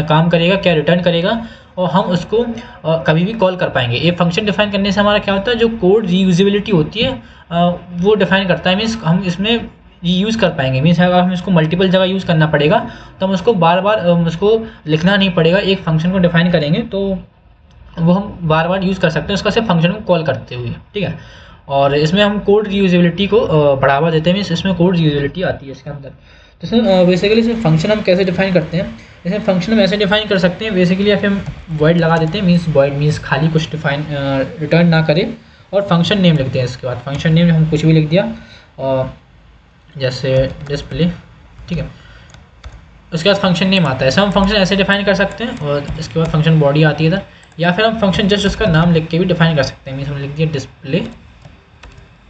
काम करेगा, क्या रिटर्न करेगा, और हम उसको कभी भी कॉल कर पाएंगे। ये फंक्शन डिफाइन करने से हमारा क्या होता है, जो कोड रीयूजेबिलिटी होती है वो डिफाइन करता है। मीन्स हम इसमें यूज़ कर पाएंगे। मीन्स अगर हम इसको मल्टीपल जगह यूज़ करना पड़ेगा तो हम उसको बार बार उसको लिखना नहीं पड़ेगा। एक फंक्शन को डिफाइन करेंगे तो वो हम बार बार यूज़ कर सकते हैं उसका सिर्फ फंक्शन को कॉल करते हुए। ठीक है, और इसमें हम कोड रीयूजेबिलिटी को बढ़ावा देते हैं। मीन्स इसमें कोड रीयूजेबिलिटी आती है इसके अंदर। तो इसमें बेसिकली इसमें फंक्शन हम कैसे डिफाइन करते हैं, इसमें फंक्शन हम ऐसे डिफाइन कर सकते हैं बेसिकली, या फिर हम वॉइड लगा देते हैं। मीन्स वॉइड मीन्स खाली कुछ डिफाइन रिटर्न ना करे और फंक्शन नेम लिखते हैं। इसके बाद फंक्शन नेम हम कुछ भी लिख दिया और जैसे डिस्प्ले। ठीक है, उसके बाद फंक्शन नेम आता है। ऐसा हम फंक्शन ऐसे डिफाइन कर सकते हैं और इसके बाद फंक्शन बॉडी आती है इधर, या फिर हम फंक्शन जस्ट उसका नाम लिख के भी डिफाइन कर सकते हैं। मीन्स हमने लिख दिया डिस्प्ले,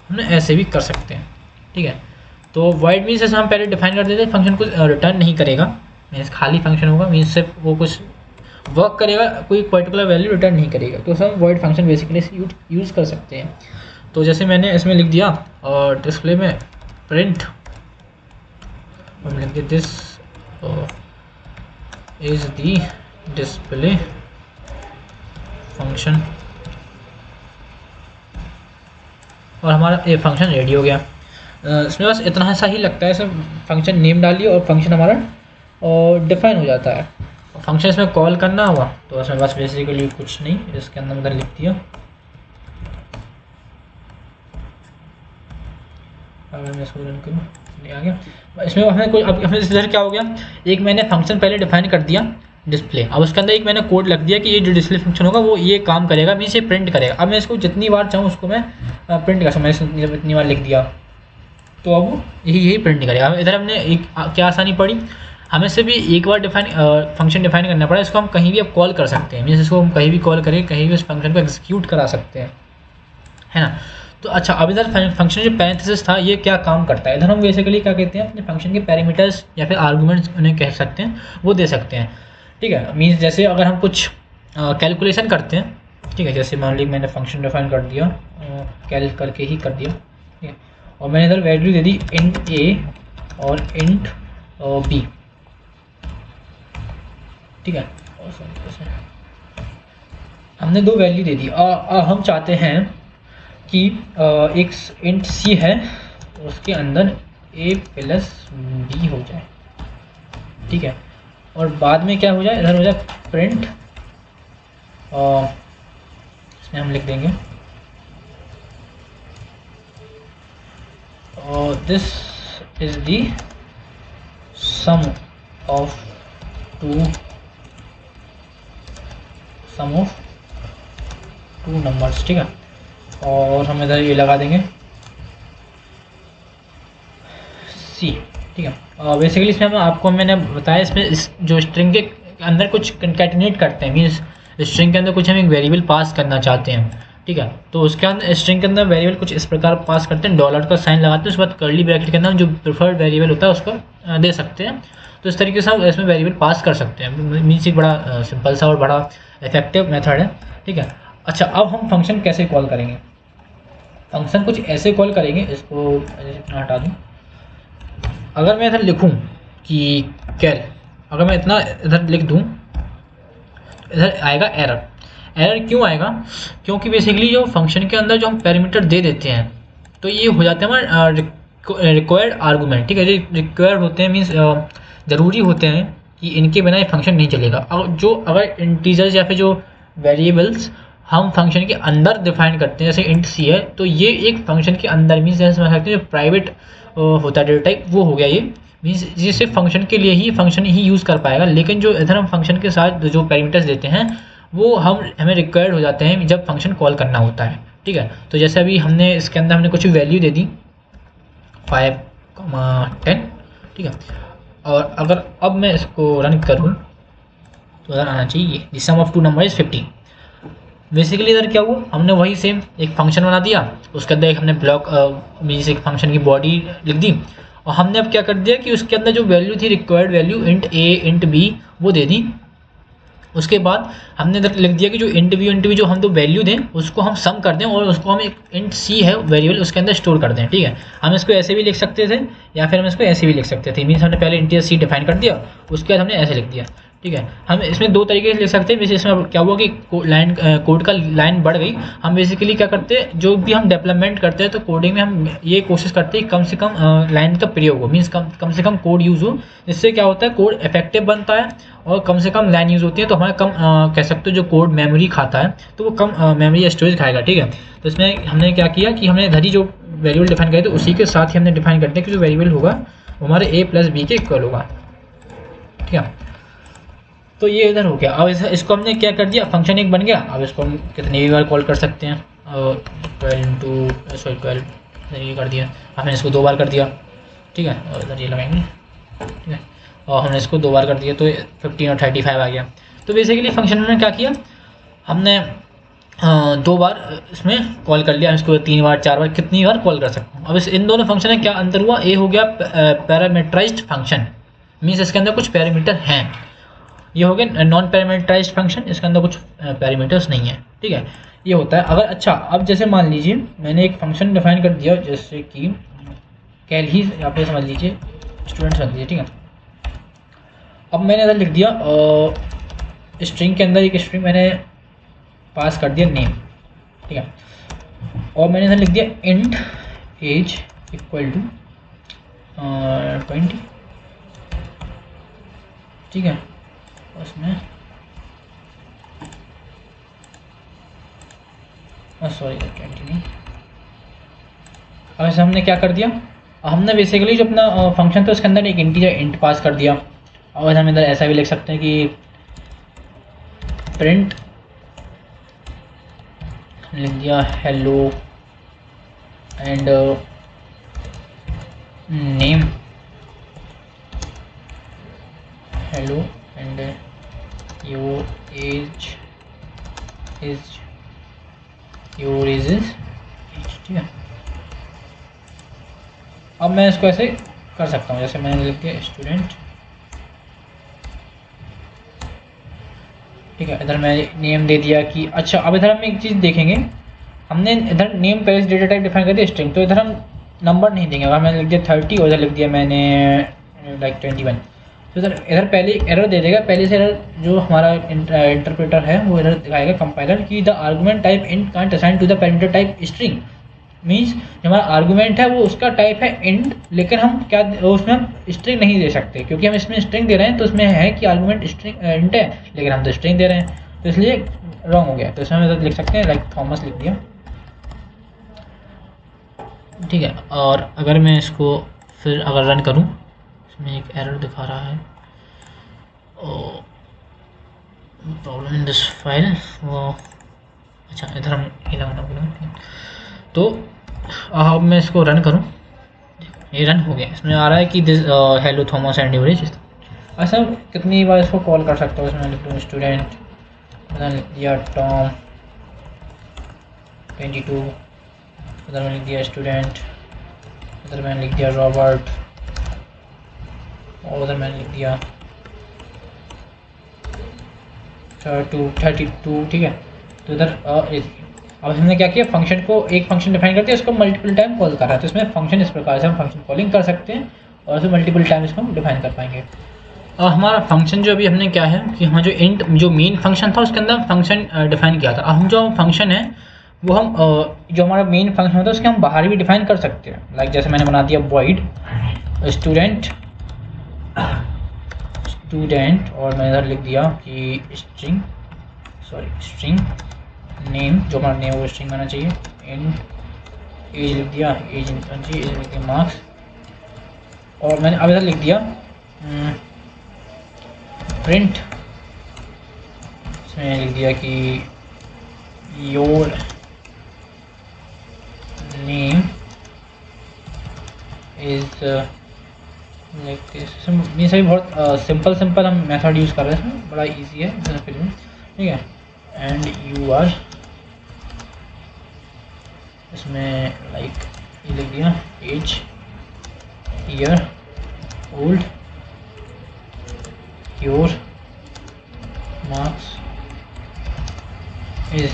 हमने ऐसे भी कर सकते हैं। ठीक है, तो वॉइड मीन्स जैसे हम पहले डिफाइन कर देते हैं फंक्शन को रिटर्न नहीं करेगा, मीन्स खाली फंक्शन होगा, मीन्स सिर्फ वो कुछ वर्क करेगा, कोई पर्टिकुलर वैल्यू रिटर्न नहीं करेगा। तो हम वॉइड फंक्शन बेसिकली यूज़ कर सकते हैं। तो जैसे मैंने इसमें लिख दिया और डिस्प्ले में प्रिंट, हम लिख दिया this is the display function, और हमारा ये फंक्शन रेडी हो गया। इसमें बस इतना सा ही लगता है, इसमें फंक्शन नेम डालिए और फंक्शन हमारा और डिफाइन हो जाता है। फंक्शन इसमें कॉल करना हुआ तो इसमें बस बेसिकली कुछ नहीं, इसके अंदर उधर लिख दिया। अगर मैं इसको रन करूँ नहीं आ गया। इसमें हमने कोई अब हमें इधर क्या हो गया, एक मैंने फंक्शन पहले डिफाइन कर दिया डिस्प्ले, अब उसके अंदर एक मैंने कोड लग दिया कि ये जो डिस्प्ले फंक्शन होगा वो ये काम करेगा, मीन्स ये प्रिंट करेगा। अब मैं इसको जितनी बार चाहूँ उसको मैं प्रिंट कर सकता हूँ। मैंने इतनी बार लिख दिया तो अब यही प्रिंट करेगा। इधर हमने एक क्या आसानी पड़ी, हमें से भी एक बार फंक्शन डिफाइन करना पड़ा, इसको हम कहीं भी अब कॉल कर सकते हैं। मीन्स इसको हम कहीं भी कॉल करें, कहीं भी उस फंक्शन को एग्जीक्यूट करा सकते हैं, है ना। तो अच्छा, अब इधर फंक्शन जो पैरेंथेसिस था ये क्या काम करता है, इधर हम बेसिकली क्या कहते हैं, अपने फंक्शन के पैरामीटर्स या फिर आर्गुमेंट्स उन्हें कह सकते हैं, वो दे सकते हैं। ठीक है, मीन्स जैसे अगर हम कुछ कैलकुलेशन करते हैं, ठीक है, जैसे मान लीजिए मैंने फंक्शन डिफाइन कर दिया, कैल करके ही कर दिया, ठीक है, और मैंने इधर वैल्यू दे दी इंट ए और इंट बी। ठीक है, और हमने दो वैल्यू दे दी। हम चाहते हैं कि एक इंट सी है उसके अंदर ए प्लस बी हो जाए। ठीक है, और बाद में क्या हो जाए, इधर हो जाए प्रिंट, इसमें हम लिख देंगे this is the sum of two numbers. ठीक है, और हम इधर ये लगा देंगे सी। ठीक है, बेसिकली इसमें मैंने बताया इसमें जो स्ट्रिंग के अंदर कुछ कंकैटिनेट करते हैं, मीन्स स्ट्रिंग के अंदर कुछ हम एक वेरिएबल पास करना चाहते हैं। ठीक है, तो उसके अंदर स्ट्रिंग के अंदर वेरिएबल कुछ इस प्रकार पास करते हैं, डॉलर का साइन लगाते हैं, उसके बाद कर्ली ब्रैकेट के अंदर जो प्रेफर्ड वेरिएबल होता है उसको दे सकते हैं। तो इस तरीके से हम इसमें वेरिएबल पास कर सकते हैं। मीन्स एक बड़ा सिंपल सा और बड़ा इफेक्टिव मेथड है। ठीक है, अच्छा, अब हम फंक्शन कैसे कॉल करेंगे, फंक्शन कुछ ऐसे कॉल करेंगे, इसको हटा दूँ। अगर मैं इधर लिखूं कि कैल, अगर मैं इतना इधर लिख दूं, इधर आएगा एरर। एरर क्यों आएगा, क्योंकि बेसिकली जो फंक्शन के अंदर जो हम पैरामीटर दे देते हैं तो ये हो जाते हैं हमारे रिक्वायर्ड आर्गूमेंट। ठीक है, जो रिक्वायर्ड होते हैं मीन्स ज़रूरी होते हैं कि इनके बिना ये फंक्शन नहीं चलेगा। अगर इंटीजर्स या फिर जो वेरिएबल्स हम फंक्शन के अंदर डिफाइन करते हैं, जैसे इंट सी है तो ये एक फंक्शन के अंदर मीन्स जैसे समझ सकते हैं जो प्राइवेट होता है डेटा टाइप वो हो गया ये, मीन्स ये सिर्फ फंक्शन के लिए ही फंक्शन ही यूज़ कर पाएगा। लेकिन जो इधर हम फंक्शन के साथ जो पैरामीटर्स देते हैं वो हमें रिक्वायर्ड हो जाते हैं जब फंक्शन कॉल करना होता है, ठीक है। तो जैसे अभी हमने इसके अंदर हमने कुछ वैल्यू दे दी 5, 10, ठीक है। और अगर अब मैं इसको रन करूँ तो इधर आना चाहिए the sum of two number is 15। Basically इधर क्या हुआ, हमने वही सेम एक फंक्शन बना दिया, उसके अंदर एक हमने ब्लॉक मीन्स एक फंक्शन की बॉडी लिख दी, और हमने अब क्या कर दिया कि उसके अंदर जो वैल्यू थी रिक्वायर्ड वैल्यू इंट ए इंट बी वो दे दी। उसके बाद हमने इधर लिख दिया कि जो इंट बी जो हम तो वैल्यू दें उसको हम सम कर दें और उसको हम एक इंट सी है वेरिएबल उसके अंदर स्टोर कर दें, ठीक है। हम इसको ऐसे भी लिख सकते थे या फिर हम इसको ऐसे भी लिख सकते थे, मीन्स हमने पहले इंटीजर सी डिफाइन कर दिया, उसके बाद हमने ऐसे लिख दिया, ठीक है। हम इसमें दो तरीके से लिख सकते हैं। वैसे इसमें क्या हुआ कि लाइन कोड का लाइन बढ़ गई। हम बेसिकली क्या करते हैं, जो भी हम डेवलपमेंट करते हैं तो कोडिंग में हम ये कोशिश करते हैं कम से कम लाइन का प्रयोग हो, मीन्स कम से कम कोड यूज़ हो। इससे क्या होता है कोड इफेक्टिव बनता है और कम से कम लाइन यूज़ होती है, तो हमारे कम कह सकते हो जो कोड मेमोरी खाता है तो वो कम मेमोरी स्टोरेज खाएगा, ठीक है। तो इसमें हमने क्या किया कि हमने इधर ही जो वेरिएबल डिफाइन करे थे उसी के साथ ही हमने डिफाइन करते हैं कि जो वेरिएबल होगा वो हमारे ए प्लस बी के इक्वल होगा, ठीक है। तो ये इधर हो गया। अब इसको हमने क्या कर दिया, फंक्शन एक बन गया। अब इसको हम कितनी भी बार कॉल कर सकते हैं, 12 ये कर दिया, हमने इसको 2 बार कर दिया, ठीक है। और इधर ये लगाएंगे, ठीक है, और हमने इसको 2 बार कर दिया तो 15 और 35 आ गया। तो बेसिकली फंक्शन में क्या किया, हमने 2 बार इसमें कॉल कर लिया, इसको 3 बार 4 बार कितनी बार कॉल कर सकते हैं। अब इन दोनों फंक्शन में क्या अंतर हुआ, ए हो गया पैरामीटराइज्ड फंक्शन, मीन्स इसके अंदर कुछ पैरामीटर हैं। ये हो गया नॉन पैरामीटराइज्ड फंक्शन, इसके अंदर कुछ पैरामीटर्स नहीं है, ठीक है। ये होता है अगर अच्छा। अब जैसे मान लीजिए मैंने एक फंक्शन डिफाइन कर दिया जैसे कि कैल ही यहाँ पे समझ लीजिए स्टूडेंट समझ लीजिए, ठीक है। अब मैंने इधर लिख दिया स्ट्रिंग के अंदर एक स्ट्रिंग मैंने पास कर दिया नेम, ठीक है। और मैंने इधर लिख दिया इंट एज इक्वल टू 20, ठीक है। उसमें सॉरी 20 नहीं। अब ऐसे हमने क्या कर दिया, हमने बेसिकली जो अपना फंक्शन था उसके अंदर एक इंटीजर इंट पास कर दिया। और हम इधर ऐसा भी लिख सकते हैं कि प्रिंट लिख दिया hello and name, hello and your age is your age is, ठीक है। अब मैं इसको ऐसे कर सकता हूँ, जैसे मैंने लिख दिया स्टूडेंट, ठीक है। इधर मैं नेम दे दिया कि अच्छा। अब इधर हम एक चीज़ देखेंगे, हमने इधर नेम पहले डेटा टाइप डिफाइन कर दिया स्ट्रिंग, तो इधर हम नंबर नहीं देंगे। अगर मैंने लिख दिया 30 और इधर लिख दिया मैंने लाइक 21, तो इधर पहले एरर दे देगा। पहले से एरर जो हमारा इंटरप्रेटर है वो एरर दिखाएगा कंपाइलर कि the argument type int can't assign to the parameter type string, means जो हमारा आर्गुमेंट है वो उसका टाइप है इंट, लेकिन हम क्या उसमें हम स्ट्रिंग नहीं दे सकते क्योंकि हम इसमें स्ट्रिंग दे रहे हैं। तो इसमें है कि आर्गुमेंट स्ट्रिंग इंट है लेकिन हम तो स्ट्रिंग दे रहे हैं, तो इसलिए रॉन्ग हो गया। तो इसमें हम लिख सकते हैं लाइक थॉमस लिख दिया, ठीक है। और अगर मैं इसको फिर अगर रन करूं, इसमें एक एरर दिखा रहा है प्रॉब्लम इन दिस फाइल, वो अच्छा इधर हम ये लगाना पड़ेगा। तो अब मैं इसको रन करूं, ये रन हो गया। इसमें आ रहा है कि this hello Thomas and your age. अच्छा कितनी बार इसको कॉल कर सकता हूँ, इसमें लिख दूँ स्टूडेंट, लिख दिया टॉम 22, इधर मैंने लिख दिया स्टूडेंट, इधर मैंने लिख दिया रॉबर्ट, और उधर मैंने लिख दिया 32, ठीक है। तो इधर अब हमने क्या किया, फंक्शन को एक फंक्शन डिफाइन करते हैं, इसको मल्टीपल टाइम कॉल कर रहा है। तो इसमें फंक्शन इस प्रकार से हम फंक्शन कॉलिंग कर सकते हैं और उसमें मल्टीपल टाइम इसको हम डिफाइन कर पाएंगे। हमारा फंक्शन जो अभी हमने क्या है कि हमारा जो इंट जो मेन फंक्शन था उसके अंदर फंक्शन डिफाइन किया था। अब हम जो फंक्शन है वो हम जो हमारा मेन फंक्शन होता है उसके हम बाहर भी डिफाइन कर सकते हैं। लाइक जैसे मैंने बना दिया वॉइड स्टूडेंट और मैंने इधर लिख दिया कि स्ट्रिंग नेम, जो हमारा नेम वो स्ट्रिंग आना चाहिए, इन एज लिख दिया, एज इनफेंसी, एज लिख दिया मार्क्स, और मैंने अब इधर लिख दिया प्रिंट, इसमें लिख दिया कि your name is like this. ये सभी बहुत सिंपल हम मेथड यूज़ कर रहे हैं, इसमें बड़ा इजी है फिर भी, ठीक है। एंड यू आर, इसमें लाइक ये लिख दिया age, year, old, your marks is.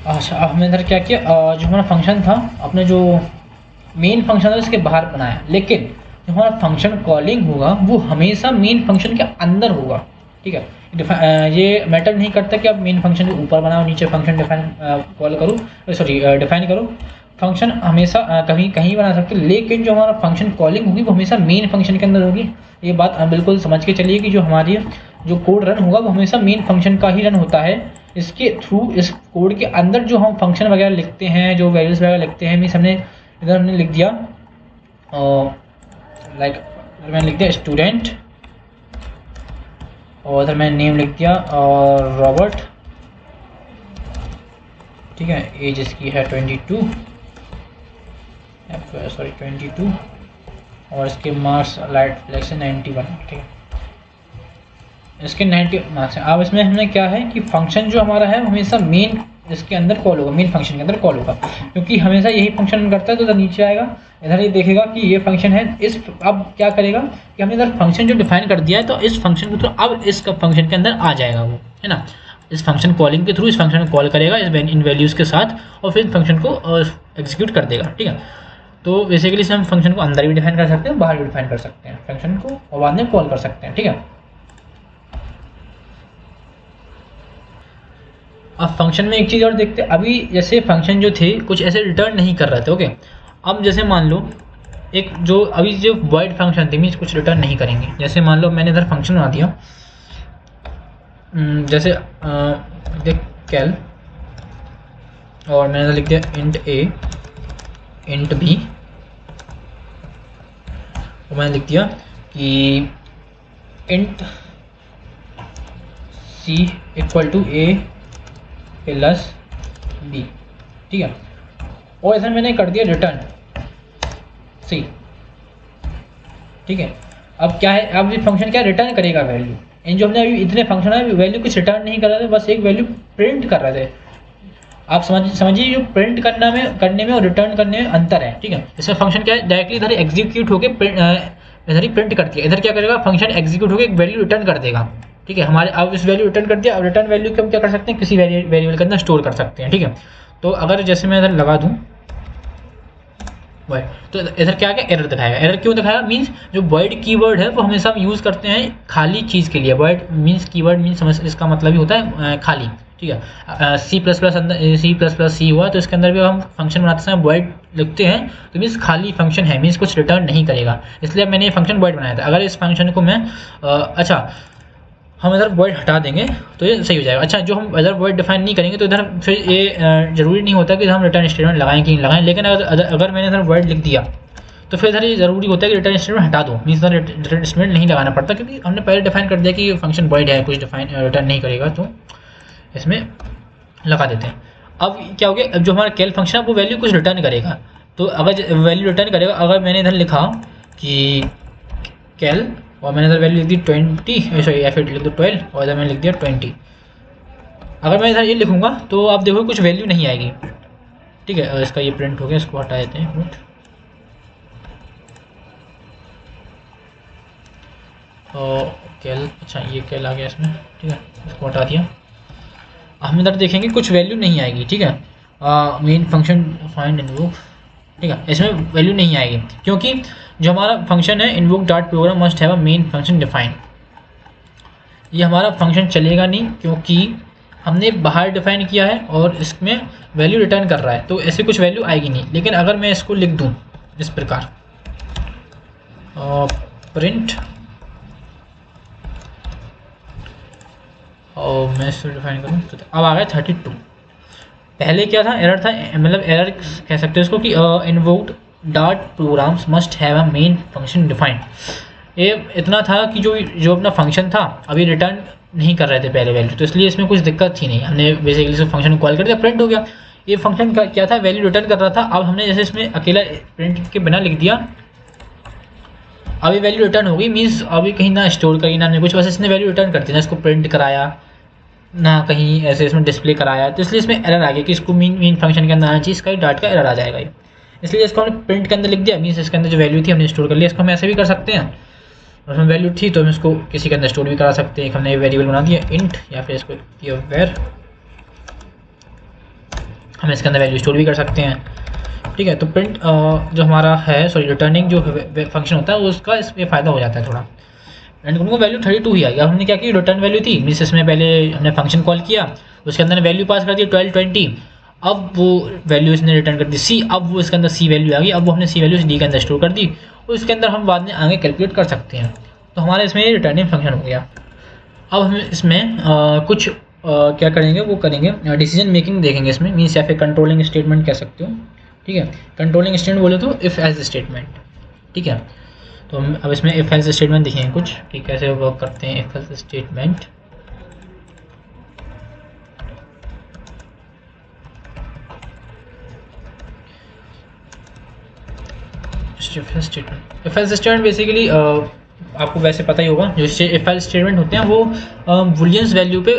अच्छा, अब हमने इधर क्या किया, जो हमारा फंक्शन था, अपने जो मेन फंक्शन था उसके बाहर बनाया, लेकिन जो हमारा फंक्शन कॉलिंग होगा वो हमेशा मेन फंक्शन के अंदर होगा, ठीक है। ये मैटर नहीं करता कि आप मेन फंक्शन के ऊपर बनाओ, नीचे फंक्शन डिफाइन करो, फंक्शन हमेशा कहीं कहीं बना सकते, लेकिन जो हमारा फंक्शन कॉलिंग होगी वो हमेशा मेन फंक्शन के अंदर होगी। ये बात बिल्कुल समझ के चलिए कि जो हमारी जो कोड रन होगा वो हमेशा मेन फंक्शन का ही रन होता है। इसके थ्रू, इस कोड के अंदर जो हम फंक्शन वगैरह लिखते हैं, जो वैल्यूज़ वगैरह लिखते हैं, मीन्स हमने इधर हमने लिख दिया लाइक मैंने लिख दिया स्टूडेंट, और इधर मैंने नेम लिख दिया और रॉबर्ट, ठीक है। एज इसकी है 22, और इसके मार्क्स लाइट फ्लैक्स 91, ठीक है, इसके 90 मार्क्स हैं। अब इसमें हमने क्या है कि फंक्शन जो हमारा है हमेशा मेन इसके अंदर कॉल होगा, मेन फंक्शन के अंदर कॉल होगा, क्योंकि हमेशा यही फंक्शन करता है। तो इधर नीचे आएगा, इधर ये देखेगा कि ये फंक्शन है, इस अब क्या करेगा कि हमने इधर फंक्शन जो डिफाइन कर दिया है, तो इस फंक्शन के थ्रू अब इस फंक्शन के अंदर आ जाएगा वो, है ना। इस फंक्शन कॉलिंग के थ्रू इस फंक्शन को कॉल करेगा इन वैल्यूज़ के साथ, और फिर फंक्शन को एग्जीक्यूट कर देगा, ठीक है। तो बेसिकली हम फंक्शन को अंदर भी डिफाइन कर सकते हैं, बाहर भी डिफाइन कर सकते हैं फंक्शन को, और बाद में कॉल कर सकते हैं, ठीक है। अब फंक्शन में एक चीज़ और देखते हैं, अभी जैसे फंक्शन जो थे कुछ ऐसे रिटर्न नहीं कर रहे थे, ओके। अब जैसे मान लो एक जो अभी जो वॉइड फंक्शन थे, मीन्स कुछ रिटर्न नहीं करेंगे। जैसे मान लो मैंने इधर फंक्शन बना दिया, जैसे देख कैल, और मैंने इधर लिख दिया इंट ए, इंट बी, और मैंने लिख दिया कि int c equal to a plus b, ठीक है। और इधर मैंने कर दिया रिटर्न सी, ठीक है। अब क्या है, अब ये फंक्शन क्या रिटर्न करेगा वैल्यू। इन जो हमने अभी इतने फंक्शन है वैल्यू कुछ रिटर्न नहीं कर रहे थे, बस एक वैल्यू प्रिंट कर रहे थे। आप समझिए जो प्रिंट करने में और रिटर्न करने में अंतर है, ठीक है। इसमें फंक्शन क्या है, डायरेक्टली इधर एग्जीक्यूट होकर इधर ही प्रिंट कर दिया, इधर क्या करेगा फंक्शन एग्जीक्यूट होकर एक वैल्यू रिटर्न कर देगा, ठीक है। हमारे अब इस वैल्यू रिटर्न कर दिया, अब रिटर्न वैल्यू को हम क्या कर सकते हैं, किसी वेरिएबल के अंदर स्टोर कर सकते हैं, ठीक है। तो अगर जैसे मैं इधर लगा दूँ वॉइड, तो इधर क्या क्या एरर दिखाएगा। एरर क्यों दिखाएगा, मीन्स जो वॉइड कीवर्ड है वो हमेशा हम यूज़ करते हैं खाली चीज़ के लिए। वॉइड मीन्स कीवर्ड मीन्स समझ, इसका मतलब ही होता है खाली, ठीक है। C++ हुआ तो इसके अंदर भी हम फंक्शन बनाते समय वॉइड लिखते हैं, तो मीन्स खाली फंक्शन है, मीन्स कुछ रिटर्न नहीं करेगा, इसलिए मैंने ये फंक्शन वॉइड बनाया था। अगर इस फंक्शन को मैं अच्छा हम इधर वॉइड हटा देंगे तो ये सही हो जाएगा। अच्छा, जो हम इधर वॉइड डिफाइन नहीं करेंगे तो इधर फिर ये ज़रूरी नहीं होता कि हम रिटर्न स्टेटमेंट लगाएं कि नहीं लगाएं, लेकिन अगर मैंने इधर वॉइड लिख दिया तो फिर इधर ये ज़रूरी होता है कि रिटर्न स्टेटमेंट हटा दो, मीन्स इधर रिटर्न स्टेटमेंट नहीं लगाना पड़ता, क्योंकि हमने पहले डिफाइन कर दिया कि फंक्शन वॉइड है, कुछ रिटर्न नहीं करेगा, तो इसमें लगा देते हैं। अब क्या हो गया, अब जो हमारा कैल फंक्शन है वो वैल्यू कुछ रिटर्न करेगा, तो अगर वैल्यू रिटर्न करेगा, अगर मैंने इधर लिखा कि कैल और मैंने इधर वैल्यू लिख दी 20, सॉरी या फिर लिख दो 12, और इधर मैंने लिख दिया 20, अगर मैं इधर ये लिखूंगा तो आप देखो कुछ वैल्यू नहीं आएगी, ठीक है। इसका ये प्रिंट हो गया, इसको हटा देते हैं प्रिंट, और कैल, अच्छा ये कैल आ गया इसमें, ठीक है, इसको हटा दिया। हम इधर देखेंगे कुछ वैल्यू नहीं आएगी, ठीक है। मेन फंक्शन फाइंड इनवोक, ठीक है, इसमें वैल्यू नहीं आएगी, क्योंकि जो हमारा फंक्शन है invoke dot program must have a main function define, ये हमारा फंक्शन चलेगा नहीं, क्योंकि हमने बाहर डिफाइन किया है और इसमें वैल्यू रिटर्न कर रहा है, तो ऐसे कुछ वैल्यू आएगी नहीं। लेकिन अगर मैं इसको लिख दूँ इस प्रकार प्रिंट और मैं इसको डिफाइन करूँ तो अब आ गया 32। पहले क्या था, एरर था, मतलब एरर कह सकते हो इसको कि invoked Dart programs must have a main function defined. ये इतना था कि जो अपना फंक्शन था अभी रिटर्न नहीं कर रहे थे पहले वैल्यू, तो इसलिए इसमें कुछ दिक्कत थी नहीं, हमने बेसिकली सिर्फ फंक्शन को कॉल कर दिया, प्रिंट हो गया। ये फंक्शन क्या था, वैल्यू रिटर्न कर रहा था। अब हमने जैसे इसमें अकेला प्रिंट के बिना लिख दिया, अभी वैल्यू रिटर्न हो गई, मीन्स अभी कहीं ना स्टोर करी ना कुछ, बस इसने वैल्यू रिटर्न कर दी ना, इसको प्रिंट कराया ना कहीं ऐसे इसमें डिस्प्ले कराया, तो इसलिए इसमें एरर आ गया कि इसको मेन फंक्शन के अंदर आना चाहिए, इसका डाट का एरर आ जाएगा ये। इसलिए इसको हमने प्रिंट के अंदर लिख दिया, मीन्स इसके अंदर जो वैल्यू थी हमने स्टोर कर लिया। इसको हम ऐसे भी कर सकते हैं, और उसमें वैल्यू थी तो हम इसको किसी के अंदर स्टोर भी करा सकते हैं। एक हमने वेरिएबल बना दिया इंट, या फिर इसको दिया वेर, हम इसके अंदर वैल्यू स्टोर भी कर सकते हैं। ठीक है, तो प्रिंट जो हमारा है, सॉरी रिटर्निंग जो फंक्शन होता है उसका इसमें फ़ायदा हो जाता है थोड़ा। एंड उनको वैल्यू 32 ही आई। अब हमने क्या की, रिटर्न वैल्यू थी, मीन्स इसमें पहले हमने फंक्शन कॉल किया, उसके अंदर वैल्यू पास कर दी 12 20, अब वो वैल्यू इसने रिटर्न कर दी सी, अब वो इसके अंदर सी वैल्यू आ गई, अब वो हमने सी वैल्यू डी के अंदर स्टोर कर दी, और उसके अंदर हम बाद में आगे कैलकुलेट कर सकते हैं। तो हमारा इसमें रिटर्निंग फंक्शन हो गया। अब हम इसमें कुछ क्या करेंगे, वो करेंगे डिसीजन मेकिंग देखेंगे इसमें, मीन्स या फिर कंट्रोलिंग स्टेटमेंट कह सकते हो। ठीक है, कंट्रोलिंग स्टेटमेंट बोले तो इफ़ एल्स स्टेटमेंट। ठीक है, तो हम अब इसमें इफ एल्स स्टेटमेंट देखेंगे कुछ कि कैसे वर्क करते हैं if else statement. If else statement basically आपको वैसे पता ही होगा, जो इफ एल्स स्टेटमेंट होते हैं वो बुलियंस वैल्यू पे,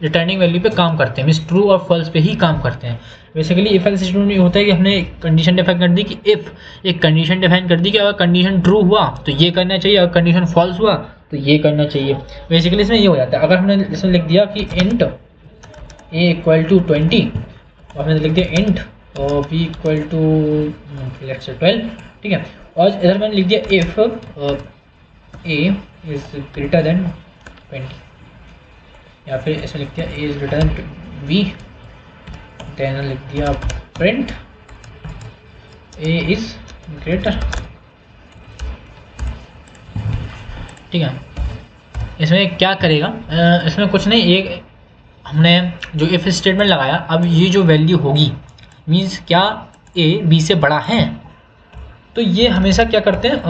रिटर्निंग वैल्यू पे काम करते हैं, मीन्स ट्रू और फॉल्स पे ही काम करते हैं। बेसिकली इफ एल्स स्टेटमेंट में होता है कि हमने कंडीशन डिफाइन कर दी कि इफ, एक कंडीशन डिफाइन कर दी कि अगर कंडीशन ट्रू हुआ तो ये करना चाहिए, अगर कंडीशन फॉल्स हुआ तो ये करना चाहिए। बेसिकली इसमें ये हो जाता है, अगर हमने इसमें लिख दिया कि इंट ए इक्वल टू 20, और हमने लिख दिया इंट बी इक्वल टू 12, ठीक है, और इधर मैंने लिख दिया if a is greater than 20, या फिर इसमें लिख दिया a is greater than b, then लिख दिया print a is greater। ठीक है, इसमें क्या करेगा, इसमें कुछ नहीं, एक हमने जो इफ स्टेटमेंट लगाया, अब ये जो वैल्यू होगी, मीन्स क्या a b से बड़ा है, तो ये हमेशा क्या करते हैं,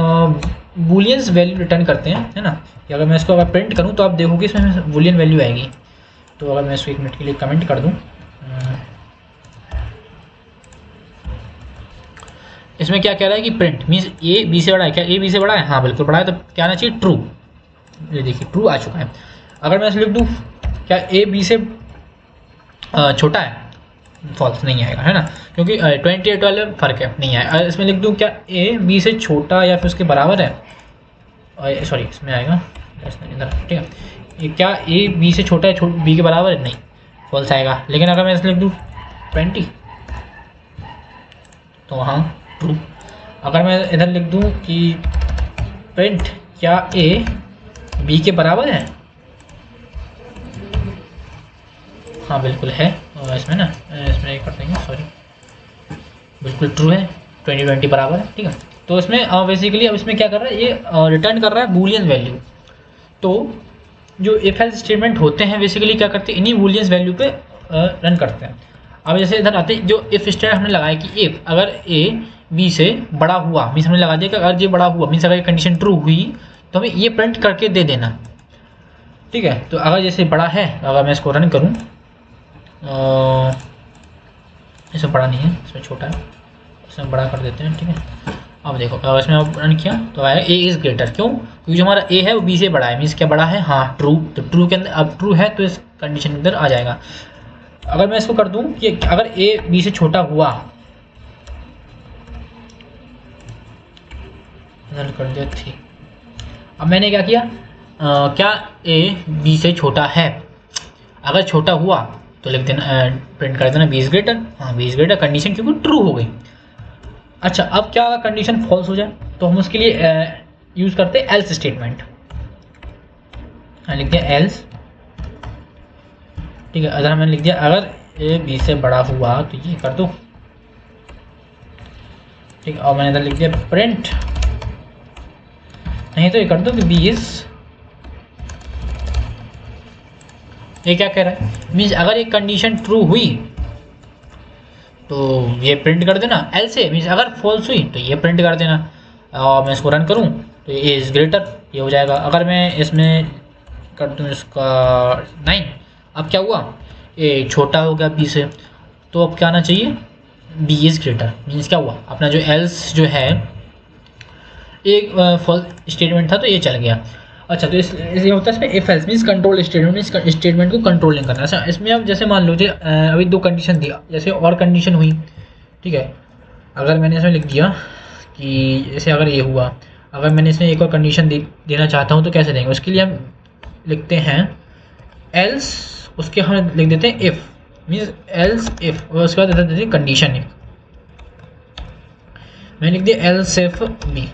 बूलियंस वैल्यू रिटर्न करते हैं, है ना। कि अगर मैं इसको अगर प्रिंट करूं तो आप देखोगे इसमें बूलियन वैल्यू आएगी। तो अगर मैं इसको 1 मिनट के लिए कमेंट कर दूं, इसमें क्या कह रहा है कि प्रिंट मीन्स ए बी से बड़ा है, क्या ए बी से बड़ा है, हाँ बिल्कुल बड़ा है, तो क्या आना चाहिए ट्रू। ये देखिए ट्रू आ चुका है। अगर मैं लिख दूं क्या ए बी से छोटा है, फॉल्स नहीं आएगा, है ना, क्योंकि 20 और 12 फर्क है, नहीं आएगा। इसमें लिख दूं क्या ए बी से छोटा या फिर उसके बराबर है, सॉरी इसमें आएगा इधर, ठीक है, ये क्या ए बी से छोटा है, बी के बराबर है, नहीं, फॉल्स आएगा। लेकिन अगर मैं इसमें लिख दूं 20 तो हाँ ट्रू। अगर मैं इधर लिख दूं कि प्रिंट क्या ए बी के बराबर है, हाँ बिल्कुल है, और इसमें ना इसमें कर देंगे, सॉरी बिल्कुल ट्रू है, 20 बराबर है। ठीक है, तो इसमें बेसिकली अब इसमें क्या कर रहा है, ये रिटर्न कर रहा है बूलियन वैल्यू। तो जो इफ एल्स स्टेटमेंट होते हैं बेसिकली क्या करते हैं, इन्हीं बूलियंस वैल्यू पे रन करते हैं। अब जैसे इधर आते हैं, जो इफ स्टेटमेंट हमने लगाया कि इफ अगर ए बी से बड़ा हुआ, मीन्स हमने लगा दिया कि अगर ये बड़ा हुआ, मीन्स अगर ये कंडीशन ट्रू हुई तो हमें ये प्रिंट करके दे देना। ठीक है, तो अगर जैसे बड़ा है, अगर मैं इसको रन करूँ, इसमें बड़ा नहीं है, इसमें छोटा है, इसमें बड़ा कर देते हैं। ठीक है, अब देखो अगर इसमें अब रन किया तो आएगा ए इज़ ग्रेटर, क्यों, क्योंकि जो हमारा ए है वो बी से बड़ा है, मीन्स क्या बड़ा है, हाँ ट्रू, तो ट्रू के अंदर अब ट्रू है तो इस कंडीशन के अंदर आ जाएगा। अगर मैं इसको कर दूं कि अगर ए बी से छोटा हुआ, रन कर दिया थी, अब मैंने क्या किया, क्या ए बी से छोटा है, अगर छोटा हुआ तो लिख देना, प्रिंट कर देना बी इज ग्रेटर, हाँ बी इज ग्रेटर, कंडीशन क्योंकि ट्रू हो गई। अच्छा, अब क्या अगर कंडीशन फॉल्स हो जाए तो हम उसके लिए यूज़ करते हैं एल्स स्टेटमेंट, लिख दिया एल्स। ठीक है, अगर मैंने लिख दिया अगर ए बी से बड़ा हुआ तो ये कर दो। ठीक है, और मैंने इधर लिख दिया प्रिंट, नहीं तो ये कर दो कि बी इज ये क्या कह रहा है, मीन्स अगर एक कंडीशन ट्रू हुई तो ये प्रिंट कर देना, एल से मीन्स अगर फॉल्स हुई तो ये प्रिंट कर देना। और मैं इसको रन करूँ तो ये इज़ ग्रेटर, ये हो जाएगा। अगर मैं इसमें कर दूँ इसका 9, अब क्या हुआ, ये छोटा हो गया बी से, तो अब क्या आना चाहिए, बी इज़ ग्रेटर। मीन्स क्या हुआ, अपना जो एल्स जो है एक फॉल्स स्टेटमेंट था तो ये चल गया। अच्छा, तो ये होता है इसमें if else means control statement, इस स्टेटमेंट को कंट्रोलिंग करना। अच्छा, इसमें अब जैसे मान लो अभी 2 कंडीशन दिया, जैसे और कंडीशन हुई, ठीक है, अगर मैंने इसमें लिख दिया कि जैसे अगर ये हुआ, अगर मैंने इसमें एक और कंडीशन देना चाहता हूँ तो कैसे देंगे, उसके लिए हम लिखते हैं एल्स, उसके हम लिख देते हैं इफ़, मीन्स एल्स इफ़, और उसके बाद देते हैं कंडीशन इफ, मैंने लिख दिया एल्स इफ बी,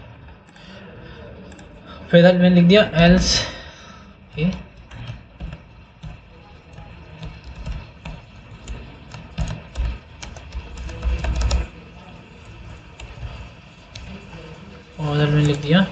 फिर मैंने लिख दिया एल्स ए, और इधर मैंने लिख दिया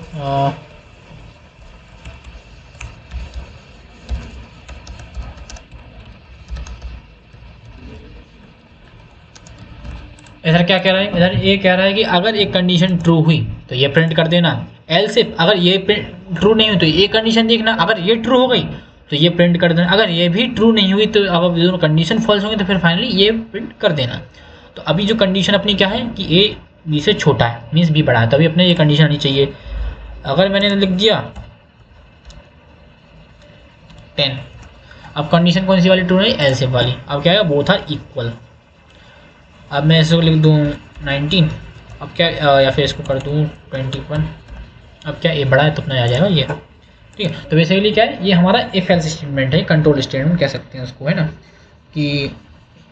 इधर क्या कह रहा है, इधर ये कह रहा है कि अगर एक कंडीशन ट्रू हुई तो ये प्रिंट कर देना, एल्स इफ अगर ये ट्रू नहीं हुई तो ये कंडीशन देखना, अगर ये ट्रू हो गई तो ये प्रिंट कर देना, अगर ये भी ट्रू नहीं हुई तो अगर दोनों कंडीशन फॉल्स होंगे तो फिर फाइनली ये प्रिंट कर देना। तो अभी जो कंडीशन अपनी क्या है कि ए बी से छोटा है, मीन्स बी बड़ा है, तभी अपने ये कंडीशन आनी चाहिए। अगर मैंने लिख दिया 10, अब कंडीशन कौन सी वाली ट्रू नहीं, एल्स इफ वाली, अब क्या है बोथ आर इक्वल। अब मैं इसको लिख दूँ 19, अब क्या या फिर इसको कर दूँ 21, अब क्या ए बड़ा है तो अपना आ जाएगा ये, ठीक है। तो बेसिकली क्या है, ये हमारा इफ एल्स स्टेटमेंट है, कंट्रोल स्टेटमेंट कह सकते हैं उसको, है ना, कि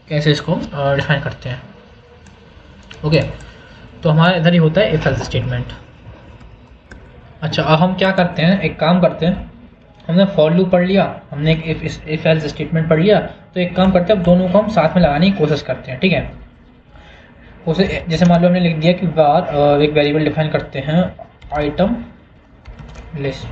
कैसे इसको डिफाइन करते हैं। ओके, तो हमारा इधर ही होता है इफ एल्स स्टेटमेंट। अच्छा, अब हम क्या करते हैं, एक काम करते हैं, हमने फॉर लूप पढ़ लिया, हमने एक इफ एल्स स्टेटमेंट पढ़ लिया, तो एक काम करते हैं, अब दोनों को हम साथ में लगाने की कोशिश करते हैं, ठीक है। उसे जैसे मान लो हमने लिख दिया कि बार एक वेरिएबल डिफाइन करते हैं आइटम लिस्ट,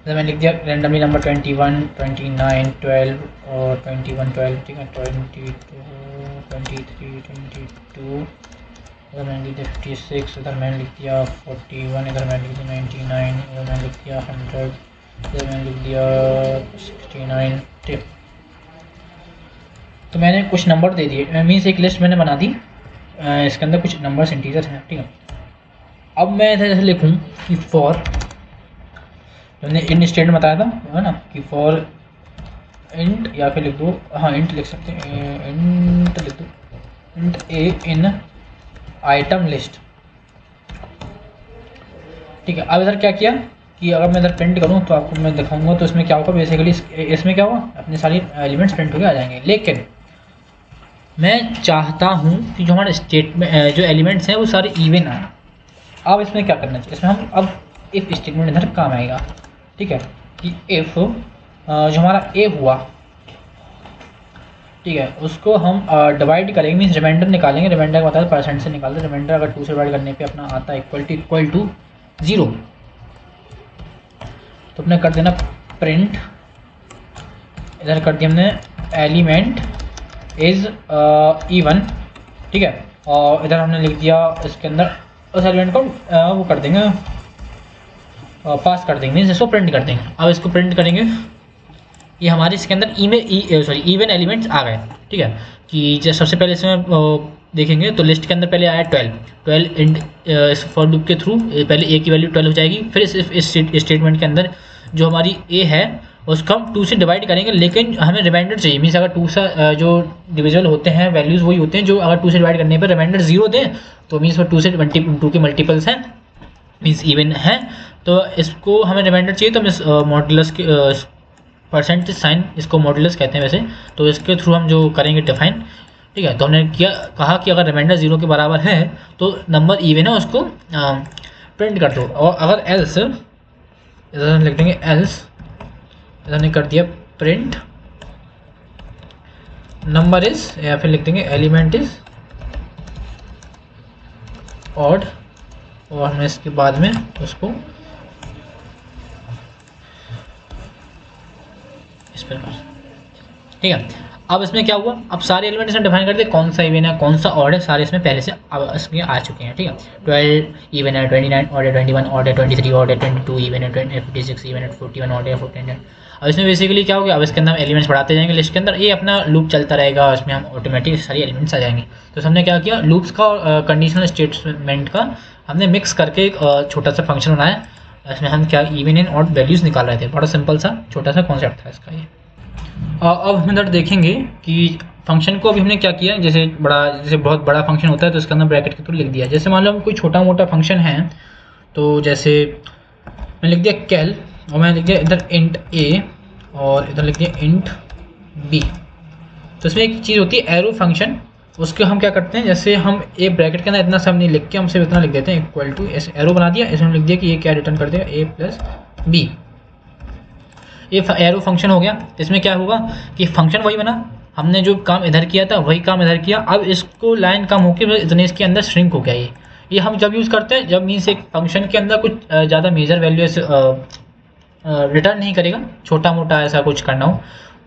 जैसे मैंने लिख दिया रेंडमली नंबर 21, 29, 12 और 21, 12, ठीक है, 22, 23, 22, इधर मैंने लिख दिया 56, इधर मैंने लिख दिया 41, इधर मैंने लिख दिया 99, इधर मैंने लिख दिया 100, इधर मैंने लिख दिया 69, ठीक। तो मैंने कुछ नंबर दे दिए, मीन्स एक लिस्ट मैंने बना दी, इसके अंदर कुछ नंबर्स इंटीजर हैं, ठीक है। अब मैं इधर जैसे लिखूँ कि फॉर, मैंने इंट स्टेटमेंट बताया था, है ना, कि फॉर इंट, या फिर लिख दो, हाँ इंट लिख सकते हैं, इंट लिख दो, इंट ए इन आइटम लिस्ट, ठीक है। अब इधर क्या किया कि अगर मैं इधर प्रिंट करूँ तो आपको मैं दिखाऊंगा, तो इसमें क्या होगा, बेसिकली इसमें क्या होगा, अपने सारी एलिमेंट्स प्रिंट होकर आ जाएंगे। लेकिन मैं चाहता हूँ कि जो हमारे स्टेटमेंट जो एलिमेंट्स हैं वो सारे इवन आए। अब इसमें क्या करना चाहिए, इसमें हम अब इफ स्टेटमेंट इधर काम आएगा, ठीक है, कि इफ जो हमारा ए हुआ, ठीक है, उसको हम डिवाइड करेंगे, मीन्स रिमाइंडर निकालेंगे, रिमाइंडर का बताया परसेंट से निकालते हैं, रिमाइंडर अगर 2 से डिवाइड करने पे अपना आता है इक्वल टू 0, तो अपने कर देना प्रिंट, इधर कर दिया हमने एलिमेंट इज इवन, ठीक है, और इधर हमने लिख दिया इसके अंदर उस एलिमेंट को वो कर देंगे, पास कर देंगे, मीन्स इसको प्रिंट कर देंगे। अब इसको प्रिंट करेंगे, ये हमारे इसके अंदर इवन एलिमेंट्स आ गए, ठीक है, कि जब सबसे पहले इसमें देखेंगे तो लिस्ट के अंदर पहले आया 12 इस फॉर लूप के थ्रू पहले ए की वैल्यू 12 हो जाएगी, फिर इस स्टेटमेंट के अंदर जो हमारी ए है उसको हम 2 से डिवाइड करेंगे, लेकिन हमें रिमाइंडर चाहिए, मीन्स अगर 2 से जो डिविजल होते हैं वैल्यूज़ वही होते हैं जो अगर 2 से डिवाइड करने पर रिमाइंडर 0 दें, तो मीन्स वो 2 से 2 के मल्टीपल्स हैं, मीन्स इवन है। तो इसको हमें रिमाइंडर चाहिए, तो हम इस मॉडुलस के परसेंट साइन, इसको मॉडुलस कहते हैं वैसे, तो इसके थ्रू हम जो करेंगे डिफाइन, ठीक है। तो हमने कहा कि अगर रिमाइंडर 0 के बराबर है तो नंबर इवन है, उसको प्रिंट कर दो, और अगर एल्स, इधर लिख देंगे एल्स, इधर ने कर दिया प्रिंट नंबर इज, या फिर लिख देंगे एलिमेंट इज ऑड, और हमने इसके बाद में उसको इस प्रकार, ठीक है। अब इसमें क्या हुआ, अब सारे एलिमेंट इसमें डिफाइन कर दिए, कौन सा इवन है कौन सा ऑड है, सारे इसमें पहले से अब इसमें आ चुके हैं, ठीक है। 12 इवन है, 29 ऑड है, 21 ऑड है, 23 ऑड है, 22 इवन है, 56 इवन है, 41 ऑड है, 14 है। अब इसमें बेसिकली क्या हो गया, अब इसके अंदर हम एलिमेंट्स बढ़ाते जाएंगे लिस्ट के अंदर, ये अपना लूप चलता रहेगा, इसमें हम ऑटोमेटिक सारी एलिमेंट्स आ जाएंगे। तो हमने क्या किया, लूप्स का और कंडीशनल स्टेटमेंट का हमने मिक्स करके एक छोटा सा फंक्शन बनाया। इसमें हम क्या इवन एंड ऑड वैल्यूज़ निकाल रहे थे, बड़ा सिंपल सा छोटा सा कॉन्सेप्ट था इसका ये। अब हम इधर देखेंगे कि फंक्शन को अभी हमने क्या किया, जैसे बहुत बड़ा फंक्शन होता है तो इसके अंदर ब्रैकेट के थ्रू लिख दिया। जैसे मान लो हम कोई छोटा मोटा फंक्शन है, तो जैसे मैं लिख दिया कैल, और मैं लिख दिया इधर इंट ए और इधर लिख दिया इंट बी। तो इसमें एक चीज़ होती है एरो फंक्शन, उसके हम क्या करते हैं, जैसे हम ए ब्रैकेट के अंदर इतना सब नहीं लिख के हम सिर्फ इतना लिख देते हैं इक्वल टू, ऐसे एरो बना दिया, इसमें लिख दिया कि ये क्या रिटर्न कर देगा, ए प्लस बी। ये एरो फंक्शन हो गया। इसमें क्या होगा कि फंक्शन वही बना, हमने जो काम इधर किया था वही काम इधर किया। अब इसको लाइन कम होकर इतने इसके अंदर श्रिंक हो गया। ये हम जब यूज़ करते हैं जब मीन्स एक फंक्शन के अंदर कुछ ज़्यादा मेजर वैल्यू रिटर्न नहीं करेगा, छोटा मोटा ऐसा कुछ करना हो,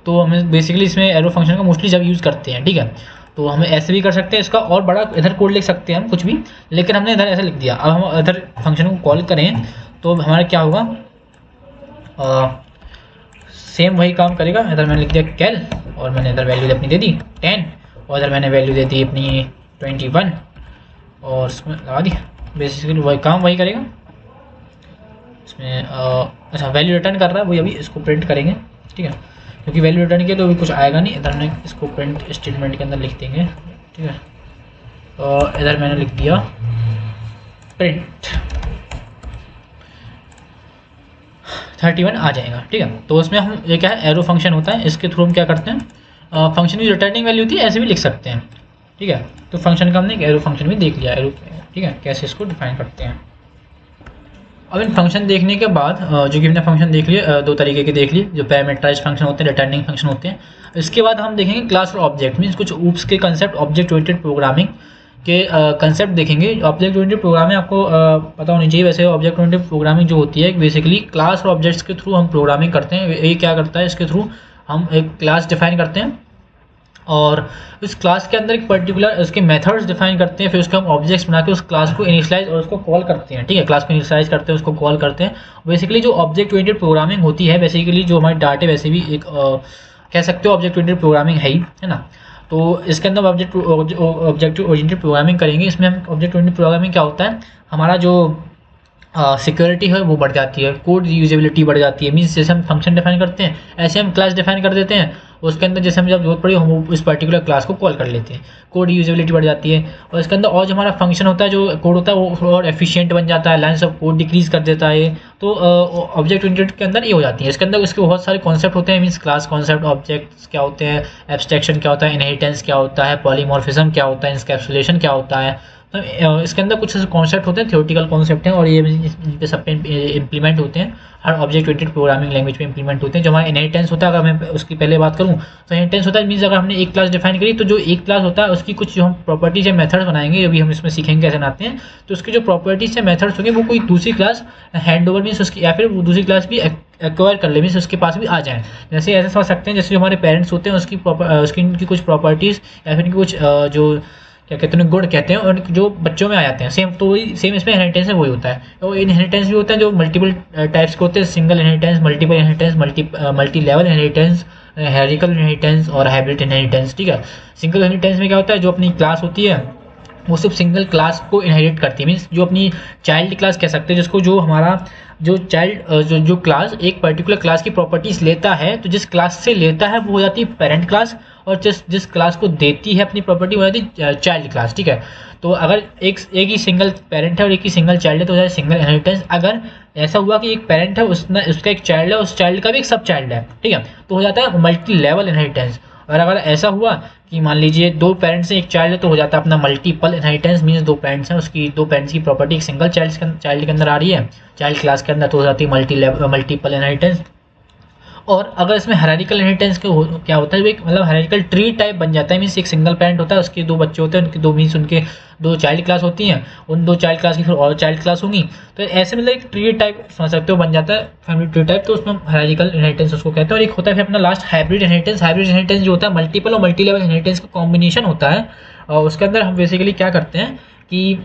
तो हमें बेसिकली इसमें एरो फंक्शन का मोस्टली जब यूज़ करते हैं, ठीक है। तो हम ऐसे भी कर सकते हैं, इसका और बड़ा इधर कोड लिख सकते हैं हम कुछ भी, लेकिन हमने इधर ऐसा लिख दिया। अब हम इधर फंक्शन को कॉल करें तो हमारा क्या होगा, सेम वही काम करेगा। इधर मैंने लिख दिया कैल और मैंने इधर वैल्यू अपनी दे दी 10 और इधर मैंने वैल्यू दे दी अपनी 21 और इसमें लगा दी। बेसिकली वही काम वही करेगा इसमें। अच्छा वैल्यू रिटर्न कर रहा है वही, अभी इसको प्रिंट करेंगे, ठीक है, क्योंकि वैल्यू रिटर्न किया तो अभी कुछ आएगा नहीं। इधर मैंने इसको प्रिंट स्टेटमेंट के अंदर लिख देंगे, ठीक है। और इधर मैंने लिख दिया प्रिंट 31 आ जाएगा, ठीक है। तो उसमें हम ये क्या है, एरो फंक्शन होता है, इसके थ्रू हम क्या करते हैं, फंक्शन की रिटर्निंग वैल्यू होती है ऐसे भी लिख सकते हैं, ठीक है। तो फंक्शन का हमने एक एरो फंक्शन भी देख लिया, एरो, ठीक है, कैसे इसको डिफाइन करते हैं। अब इन फंक्शन देखने के बाद जो कि हमने फंक्शन देख लिए, दो तरीके के देख लिए, जो पैरामीटराइज्ड फंक्शन होते हैं, रिटर्निंग फंक्शन होते हैं। इसके बाद हम देखेंगे क्लास और ऑब्जेक्ट, मीन्स कुछ ऊप्स के कंसेप्ट, ऑब्जेक्ट ओरिएंटेड प्रोग्रामिंग के कंसेप्ट देखेंगे। ऑब्जेक्ट ओरिएंटेड प्रोग्रामिंग आपको पता होनी चाहिए। वैसे ऑब्जेक्ट ओरिएंटेड प्रोग्रामिंग जो होती है बेसिकली क्लास और ऑब्जेक्ट्स के थ्रू हम प्रोग्रामिंग करते हैं। ये क्या करता है, इसके थ्रू हम एक क्लास डिफाइन करते हैं और इस क्लास के अंदर एक पर्टिकुलर उसके मेथड्स डिफाइन करते हैं, फिर उसके हम ऑब्जेक्ट्स बना के उस क्लास को इनिशियलाइज और उसको कॉल करते हैं, ठीक है। क्लास को इनिशियलाइज करते हैं, उसको कॉल करते हैं। बेसिकली जो ऑब्जेक्ट ओरिएंटेड प्रोग्रामिंग होती है, बेसिकली जो हमारे डाटे वैसे भी एक कह सकते हो ऑब्जेक्ट ओरिएंटेड प्रोग्रामिंग है ना। तो इसके अंदर ऑब्जेक्ट ओरिएंटेड प्रोग्रामिंग करेंगे। इसमें हम ऑब्जेक्ट ओरिएंटेड प्रोग्रामिंग क्या होता है, हमारा जो सिक्योरिटी है वो बढ़ जाती है, कोड यूजेबिलिटी बढ़ जाती है। मीन्स जैसे हम फंक्शन डिफाइन करते हैं ऐसे हम क्लास डिफाइन कर देते हैं, उसके अंदर जैसे हम जब जरूरत पड़ी हम इस पर्टिकुलर क्लास को कॉल कर लेते हैं, कोड यूजेबिलिटी बढ़ जाती है। और इसके अंदर और जो हमारा फंक्शन होता है, जो कोड होता है वो और एफिशिएंट बन जाता है, लाइन्स ऑफ कोड डिक्रीज कर देता है। तो ऑब्जेक्ट ओरिएंटेड के अंदर ये हो जाती है। इसके अंदर उसके बहुत सारे कॉन्सेप्ट होते हैं, मीन्स क्लास कॉन्सेप्ट, ऑब्जेक्ट्स क्या होते हैं, एब्स्ट्रैक्शन क्या होता है, इनहेरिटेंस क्या होता है, पॉलीमॉर्फिज्म क्या होता है, इंकैप्सुलेशन क्या होता है। तो इसके अंदर कुछ ऐसे कॉन्सेप्ट होते हैं, थ्योरेटिकल कॉन्सेप्ट हैं, और ये इन पे सब पे इम्प्लीमेंट होते हैं, हर ऑब्जेक्ट ओरिएंटेड प्रोग्रामिंग लैंग्वेज पे इंप्लीमेंट होते हैं। जो हमारा इनहेरिटेंस होता है, अगर मैं उसकी पहले बात करूँ तो इनहेरिटेंस होता है मीन्स अगर हमने एक क्लास डिफाइन करी तो जो एक क्लास होता है उसकी कुछ जो हम प्रॉपर्टीज या मेथड्स बनाएंगे, अभी हम इसमें सीखेंगे कैसे बनाते हैं। तो उसकी जो प्रॉपर्टीज या मेथड्स होंगे वो कोई दूसरी क्लास हैंड ओवर मीन्स उसकी, या फिर वो दूसरी क्लास भी एक्वायर कर ले, मीन्स उसके पास भी आ जाए। जैसे ऐसे समझ सकते हैं जैसे जो हमारे पेरेंट्स होते हैं उसकी इनकी कुछ प्रॉपर्टीज़ या फिर इनकी कुछ जो क्या कहते हैं गुड कहते हैं, और जो बच्चों में आ जाते हैं सेम, तो वही सेम इसमें इनहेरिटेंस है वही होता है। तो इनहेरिटेंस भी होता है जो मल्टीपल टाइप्स के होते हैं, single inheritance, multiple inheritance, multi level inheritance, hierarchical inheritance और हाइब्रिड इनहेरिटेंस, ठीक है। सिंगल इनहेरिटेंस में क्या होता है, जो अपनी क्लास होती है वो सिर्फ सिंगल क्लास को इनहेरिट करती है, मीन्स जो अपनी चाइल्ड क्लास कह सकते हैं, जिसको जो हमारा जो चाइल्ड जो क्लास एक पर्टिकुलर क्लास की प्रॉपर्टीज लेता है, तो जिस क्लास से लेता है वो हो जाती है पेरेंट क्लास, और जिस क्लास को देती है अपनी प्रॉपर्टी वो हो जाती है चाइल्ड क्लास, ठीक है। तो अगर एक ही सिंगल पेरेंट है और एक ही सिंगल चाइल्ड है तो हो जाए सिंगल इनहेरिटेंस। अगर ऐसा हुआ कि एक पेरेंट है उसका एक चाइल्ड है, उस चाइल्ड का भी एक सब चाइल्ड है, ठीक है, तो हो जाता है मल्टी लेवल इनहेरिटेंस। और अगर ऐसा हुआ कि मान लीजिए दो पेरेंट्स हैं एक चाइल्ड है तो हो जाता है अपना मल्टीपल इनहेरिटेंस, मीन्स दो पेरेंट्स हैं उसकी दो पेरेंट्स की प्रॉपर्टी एक सिंगल चाइल्ड के अंदर आ रही है चाइल्ड क्लास के अंदर, तो हो जाती है मल्टीपल इनहेरिटेंस। और अगर इसमें हायरार्किकल इनहेरिटेंस क्या होता है, एक मतलब हायरार्किकल ट्री टाइप बन जाता है। मीन्स एक सिंगल पेरेंट होता है, उसके 2 बच्चे होते हैं, उनके 2 मीन्स उनके 2 चाइल्ड क्लास होती हैं, उन 2 चाइल्ड क्लास की फिर और चाइल्ड क्लास होंगी। तो ऐसे मतलब एक ट्री टाइप समझ सकते हो बन जाता है, फैमिली ट्री टाइप। तो उसमें हायरार्किकल इनहेरिटेंस उसको कहते हैं। और एक होता है फिर अपना last hybrid inheritance. Hybrid inheritance जो होता है मल्टीपल और मल्टी लेवल इनहेरिटेंस का कॉम्बिनेशन होता है। और उसके अंदर हम बेसिकली क्या करते हैं कि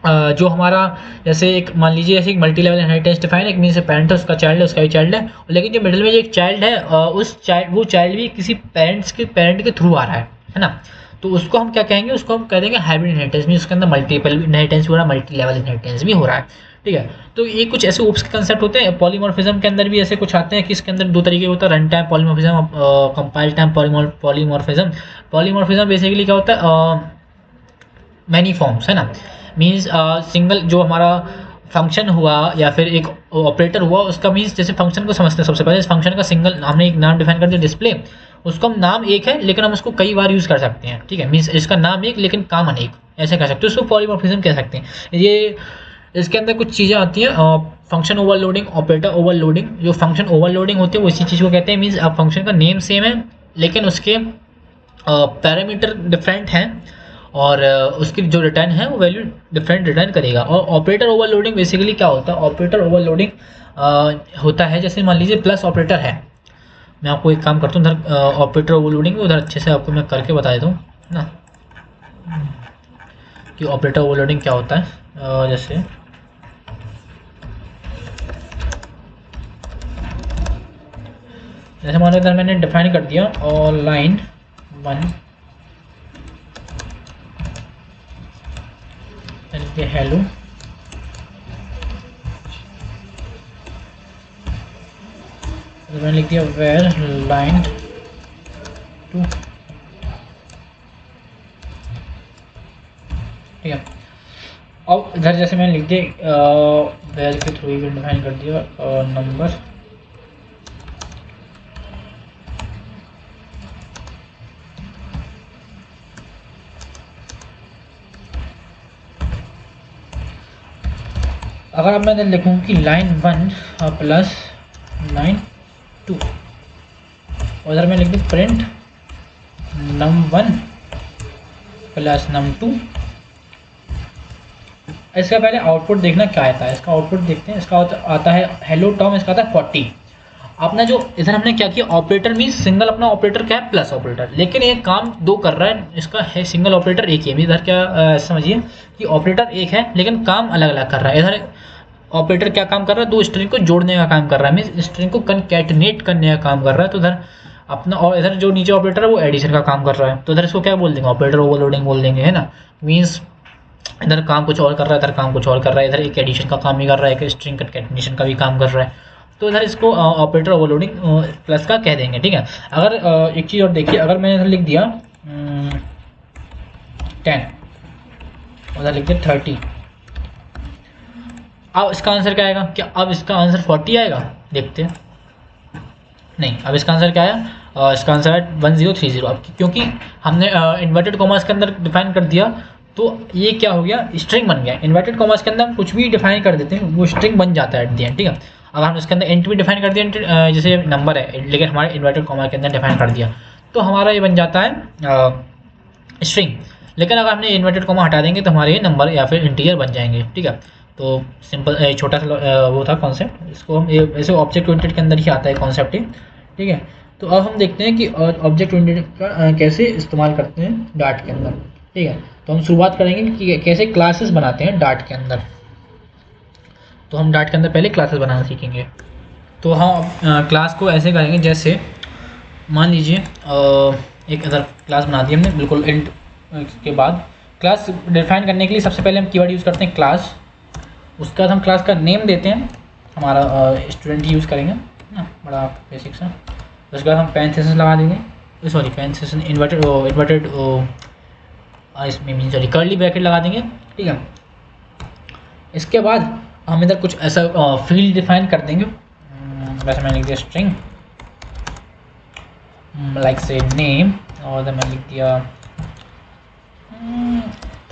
जो हमारा जैसे एक मान लीजिए ऐसे एक मल्टी लेवल इनहेरिटेंस डिफाइन, एक मीन से पेरेंट है, उसका चाइल्ड है, उसका भी चाइल्ड है, लेकिन जो मिडिल में जो एक चाइल्ड है वो चाइल्ड भी किसी पेरेंट के थ्रू आ रहा है ना। तो उसको हम क्या कहेंगे, उसको हम कह देंगे हाइब्रिड इनहेरिटेंस। मीन उसके अंदर मल्टीपल इनहेरिटेंस भी हो रहा है, मल्टी लेवल इनहेरिटेंस भी हो रहा है, ठीक है। तो ये कुछ ऐसे ओप्स के कंसेप्ट होते हैं। पॉलीमॉर्फिज्म के अंदर भी ऐसे कुछ आते हैं कि इसके अंदर 2 तरीके होता है, run time polymorphism, compile time polymorphism. Polymorphism basically क्या होता है, मैनी फॉर्म्स है ना। मीन्स सिंगल जो हमारा फंक्शन हुआ या फिर एक ऑपरेटर हुआ, उसका मीन्स जैसे फंक्शन को समझते हैं सबसे पहले। इस फंक्शन का सिंगल हमने एक नाम डिफाइन कर दिया डिस्प्ले, उसको हम नाम एक है लेकिन हम उसको कई बार यूज़ कर सकते हैं, ठीक है। मीन्स इसका नाम एक लेकिन काम अनेक, ऐसे कह सकते हैं, उसको पॉलीमॉर्फिज्म कह सकते हैं। ये इसके अंदर कुछ चीज़ें आती हैं, फंक्शन ओवरलोडिंग, ऑपरेटर ओवरलोडिंग। जो फंक्शन ओवरलोडिंग होती है वो इसी चीज़ को कहते हैं। मीन्स फंक्शन का नेम सेम है लेकिन उसके पैरामीटर डिफरेंट हैं और उसकी जो रिटर्न है वो वैल्यू डिफरेंट रिटर्न करेगा। और ऑपरेटर ओवरलोडिंग बेसिकली क्या होता है, ऑपरेटर ओवरलोडिंग होता है जैसे मान लीजिए प्लस ऑपरेटर है। मैं आपको एक काम करता हूँ, उधर ऑपरेटर ओवरलोडिंग उधर अच्छे से आपको मैं करके बता देता हूँ ना कि ऑपरेटर ओवरलोडिंग क्या होता है। जैसे मान लो इधर मैंने डिफाइन कर दिया और लाइन 1 हेलो, मैंने लिख दिया वेर लाइन 2, ठीक है। अब इधर जैसे मैंने लिख दिया वेर के थ्रू डिफाइन कर दिया नंबर अगर अब मैं लिखूँ कि लाइन 1 प्लस लाइन 2 और इधर मैं लिख दूँ प्रिंट num1 प्लस num2। इसका पहले आउटपुट देखना क्या आता है, इसका आउटपुट देखते हैं। इसका आता है हेलो टॉम, इसका आता है 40। अपना जो इधर हमने क्या किया, ऑपरेटर मीन सिंगल, अपना ऑपरेटर क्या है प्लस ऑपरेटर, लेकिन एक काम 2 कर रहा है। इसका है सिंगल ऑपरेटर एक ही है। इधर क्या समझिए कि ऑपरेटर एक है लेकिन काम अलग अलग कर रहा है। इधर ऑपरेटर क्या काम कर रहा है, 2 स्ट्रिंग को जोड़ने का काम कर रहा है, मीन स्ट्रिंग को कनकैटिनेट करने का काम कर रहा है। तो इधर अपना, और इधर जो नीचे ऑपरेटर है वो एडिशन का काम कर रहा है। तो इधर इसको क्या बोल देंगे, ऑपरेटर ओवरलोडिंग बोल देंगे, है ना। मीन्स इधर काम कुछ और कर रहा है, इधर काम कुछ और कर रहा है। इधर एक एडिशन का काम भी कर रहा है, एक स्ट्रिंग कनकैटिनेशन का भी काम कर रहा है। तो इधर इसको ऑपरेटर ओवरलोडिंग प्लस का कह देंगे, ठीक है। अगर एक चीज़ और देखिए, अगर मैंने इधर लिख दिया 10 उधर लिख दिया 30, अब इसका आंसर क्या आएगा, क्या अब इसका आंसर 40 आएगा, देखते हैं। नहीं, अब इसका आंसर क्या आया, इसका आंसर है 1030। अब क्योंकि हमने इन्वर्टेड कॉमर्स के अंदर डिफाइन कर दिया तो ये क्या हो गया, स्ट्रिंग बन गया। इन्वर्टेड कॉमर्स के अंदर हम कुछ भी डिफाइन कर देते हैं वो स्ट्रिंग बन जाता है एट द एंड, ठीक है। अगर हम इसके अंदर इंट भी डिफाइन कर दिया, जैसे नंबर है लेकिन हमारे इन्वर्टेड कॉमर्स के अंदर डिफाइन कर दिया तो हमारा ये बन जाता है स्ट्रिंग। लेकिन अगर हमने इन्वर्टेड कॉमा हटा देंगे तो हमारे ये नंबर या फिर इंटीजर बन जाएंगे, ठीक है। तो सिंपल छोटा सा वो था कॉन्सेप्ट, इसको हम ऐसे ऑब्जेक्ट ओरिएंटेड के अंदर ही आता है कॉन्सेप्ट, ठीक है। तो अब हम देखते हैं कि ऑब्जेक्ट ओरिएंटेड का कैसे इस्तेमाल करते हैं डार्ट के अंदर, ठीक है। तो हम शुरुआत करेंगे कि कैसे क्लासेस बनाते हैं डार्ट के अंदर। तो हम डार्ट के अंदर पहले क्लासेस बनाना सीखेंगे। तो हम क्लास को ऐसे करेंगे, जैसे मान लीजिए एक अदर क्लास बना दी हमने बिल्कुल इंट के बाद। क्लास डिफाइन करने के लिए सबसे पहले हम कीवर्ड यूज़ करते हैं क्लास। उसके बाद हम क्लास का नेम देते हैं, हमारा स्टूडेंट यूज़ करेंगे ना, बड़ा बेसिक सा। उसके बाद हम पैरेंथेसिस लगा देंगे, सॉरी पैरेंथेसिस इन्वर्टेड इसमें मीन सॉरी कर्ली ब्रैकेट लगा देंगे, ठीक है। इसके बाद हम इधर कुछ ऐसा फील्ड डिफाइन कर देंगे। वैसे मैंने लिख दिया स्ट्रिंग लाइक से नेम, और इधर मैंने लिख दिया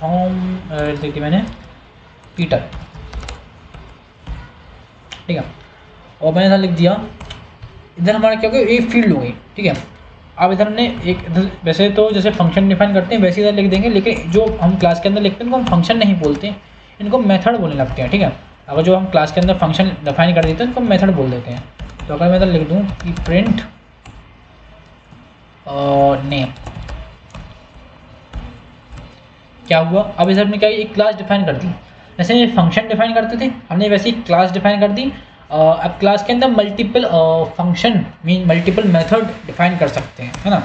थॉम, लिख दिया मैंने पीटर, ठीक है। और मैंने इधर लिख दिया इधर हमारा क्या होगा, एक फील्ड होगी, ठीक है। अब इधर हमने एक वैसे तो जैसे फंक्शन डिफाइन करते हैं वैसे इधर लिख देंगे, लेकिन जो हम क्लास के अंदर लिखते हैं इनको हम फंक्शन नहीं बोलते हैं, इनको मेथड बोलने लगते हैं, ठीक है। अगर जो हम क्लास के अंदर फंक्शन डिफाइन कर देते हैं इनको मेथड बोल देते हैं। तो अगर मैं इधर लिख दूँ कि प्रिंट नेम, क्या हुआ, अब इधर हमने क्या एक क्लास डिफाइन कर दी, जैसे फंक्शन डिफाइन करते थे हमने वैसे ही क्लास डिफाइन कर दी। अब क्लास के अंदर multiple function mean multiple method define कर सकते हैं, है ना।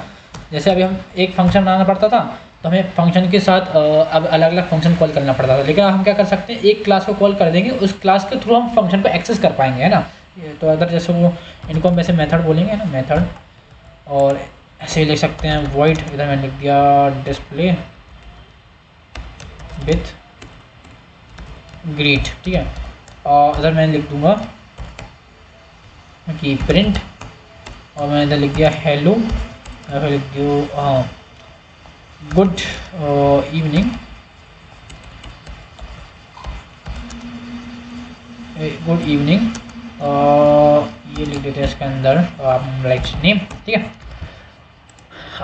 जैसे अभी हम एक फंक्शन बनाना पड़ता था तो हमें फंक्शन के साथ अब अलग अलग फंक्शन कॉल करना पड़ता था, लेकिन हम क्या कर सकते हैं, एक क्लास को कॉल कर देंगे, उस क्लास के थ्रू हम फंक्शन को एक्सेस कर पाएंगे, है ना। तो अगर जैसे वो इनको हम वैसे मेथड बोलेंगे ना, मेथड, और ऐसे ही लिख सकते हैं वॉइड, इधर मैंने लिख दिया डिस्प्ले विथ ग्रीट, ठीक है। और इधर मैं लिख दूंगा कि प्रिंट, और मैंने इधर लिख दिया हेलो, फिर लिख दियो गुड इवनिंग, गुड इवनिंग, ये लिख देते हैं इसके अंदर लाइक नेम, ठीक है।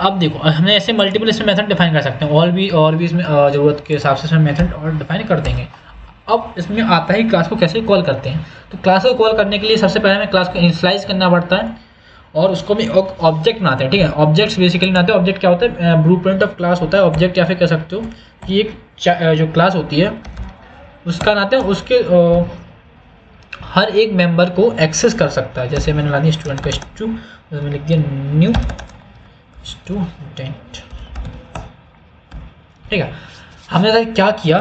अब देखो हमने ऐसे मल्टीपल इसमें मेथड डिफाइन कर सकते हैं, और भी इसमें ज़रूरत के हिसाब से इसमें मेथड और डिफाइन कर देंगे। अब इसमें आता है क्लास को कैसे कॉल करते हैं। तो क्लास को कॉल करने के लिए सबसे पहले हमें क्लास को इनिशियलाइज करना पड़ता है और उसको भी ऑब्जेक्ट बनाते हैं, ठीक है। ऑब्जेक्ट्स बेसिकली बनाते हैं। ऑब्जेक्ट क्या होता है, ब्लूप्रिंट ऑफ क्लास होता है ऑब्जेक्ट, या फिर कह सकते हो कि एक जो क्लास होती है उसका नाते हैं, उसके हर एक मेंबर को एक्सेस कर सकता है। जैसे मैंने ला दिया स्टूडेंट का स्टू, मैंने लिख दिया न्यू स्टूडेंट, ठीक है। हमने क्या किया,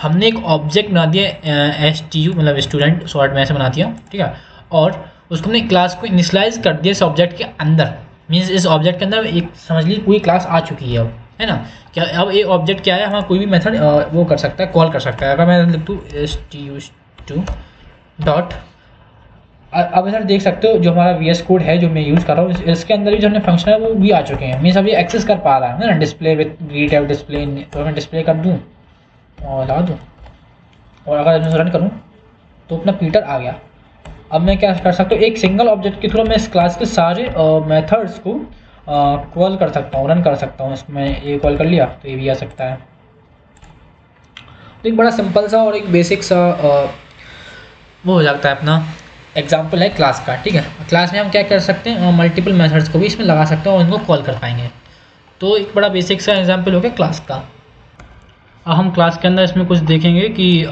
हमने एक ऑब्जेक्ट बना दिया STU मतलब स्टूडेंट शॉर्ट में ऐसे बना दिया, ठीक है। और उसको हमने क्लास को इनिशियलाइज कर दिया इस ऑब्जेक्ट के अंदर, मीन्स इस ऑब्जेक्ट के अंदर एक समझ लीजिए पूरी क्लास आ चुकी है अब, है ना। क्या अब एक ऑब्जेक्ट क्या है, हमारा कोई भी मेथड वो कर सकता है, कॉल कर सकता है। अगर मैं लिख दूँ STU2 डॉट, अब इधर देख सकते हो जो हमारा VS कोड है जो मैं यूज़ कर रहा हूँ, इसके अंदर भी जो हमने फंक्शन है वो भी आ चुके हैं, मीन्स अभी एक्सेस कर पा रहा है ना, डिस्प्ले विद ग्रीट है डिस्प्ले, तो मैं डिस्प्ले कर दूँ और लगा दूँ, और अगर मैं रन करूँ तो अपना पीटर आ गया। अब मैं क्या कर सकता हूँ, एक सिंगल ऑब्जेक्ट के थ्रू मैं इस क्लास के सारे मेथड्स को कॉल कर सकता हूँ, रन कर सकता हूँ। इसमें ये कॉल कर लिया तो ये भी आ सकता है। तो एक बड़ा सिंपल सा और एक बेसिक सा वो हो जाता है अपना एग्जाम्पल है क्लास का, ठीक है। क्लास में हम क्या कर सकते हैं, मल्टीपल मेथड्स को भी इसमें लगा सकते हैं और इनको कॉल कर पाएंगे। तो एक बड़ा बेसिक सा एग्जाम्पल हो गया क्लास का। अब हम क्लास के अंदर इसमें कुछ देखेंगे कि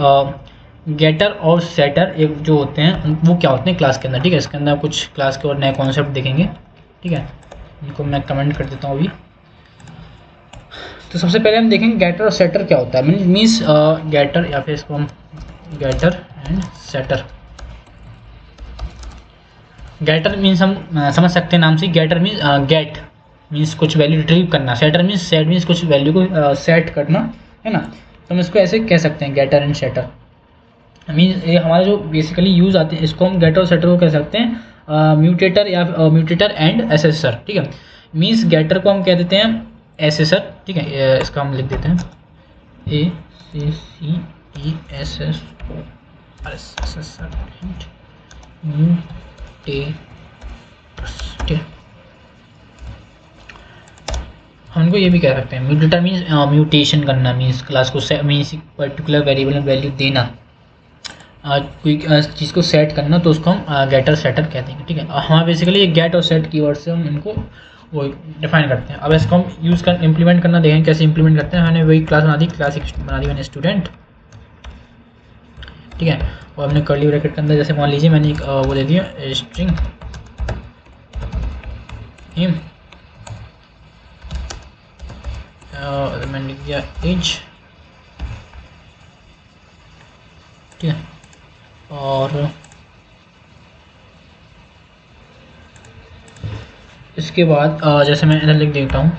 गेटर और सेटर एक जो होते हैं वो क्या होते हैं क्लास के अंदर, ठीक है। इसके अंदर कुछ क्लास के और नए कॉन्सेप्ट देखेंगे, ठीक है। इनको मैं कमेंट कर देता हूँ अभी। तो सबसे पहले हम देखेंगे गेटर और सेटर क्या होता है। मीन्स गेटर, या फिर इसको हम getter and setter. Getter means हम समझ सकते हैं नाम से, गेटर मीन्स गेट मीन्स कुछ वैल्यू रिट्रीव करना, सेटर मीन्स सेट मीन्स कुछ वैल्यू को सेट करना, है ना। तो हम इसको ऐसे कह सकते हैं गेटर एंड सेटर। मीन्स ये हमारा जो बेसिकली यूज़ आते हैं इसको हम गेटर और सेटर को कह सकते हैं म्यूटेटर या म्यूटेटर एंड एसेसर, ठीक है। मीन्स गेटर को हम कह देते हैं एसेसर, ठीक है। इसका हम लिख देते हैं एसेसर हम इनको ये भी कह सकते हैं म्यूटेटर मीन्स म्यूटेशन करना, मीन्स क्लास को मीन्स पर्टिकुलर वेरिएबल में वैल्यू देना, कोई चीज़ को सेट करना, तो उसको हम गेटर सेटर कहते हैं, ठीक है। हाँ बेसिकली ये गेट और सेट कीवर्ड से हम इनको वो डिफाइन करते हैं। अब इसको हम यूज़ कर इम्प्लीमेंट करना देखें कैसे इम्प्लीमेंट करते हैं। मैंने वही क्लास बना दी, क्लास बना दी मैंने स्टूडेंट, ठीक है। और हमने कर्ली ब्रैकेट के अंदर जैसे मान लीजिए मैंने एक वो दे दिया स्ट्रिंग हिम, मैंने लिख दिया एज, ठीक है। और इसके बाद जैसे मैं इधर लिख देता हूँ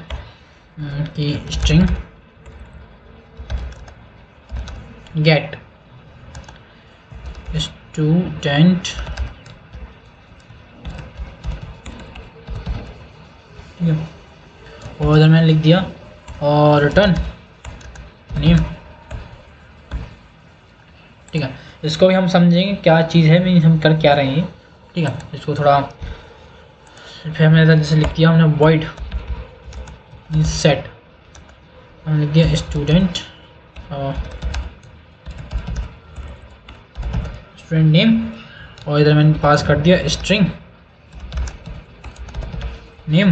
कि स्ट्रिंग गेट स्टूडेंट, ठीक है। और इधर मैंने लिख दिया और रिटर्न नेम, ठीक है। इसको भी हम समझेंगे क्या चीज़ है, मीन्स हम कर क्या रहे हैं, ठीक है। इसको थोड़ा फिर हमने इधर जैसे लिख दिया हमने void सेट, हमने लिख दिया स्टूडेंट नेम, और इधर मैंने पास कर दिया स्ट्रिंग नेम,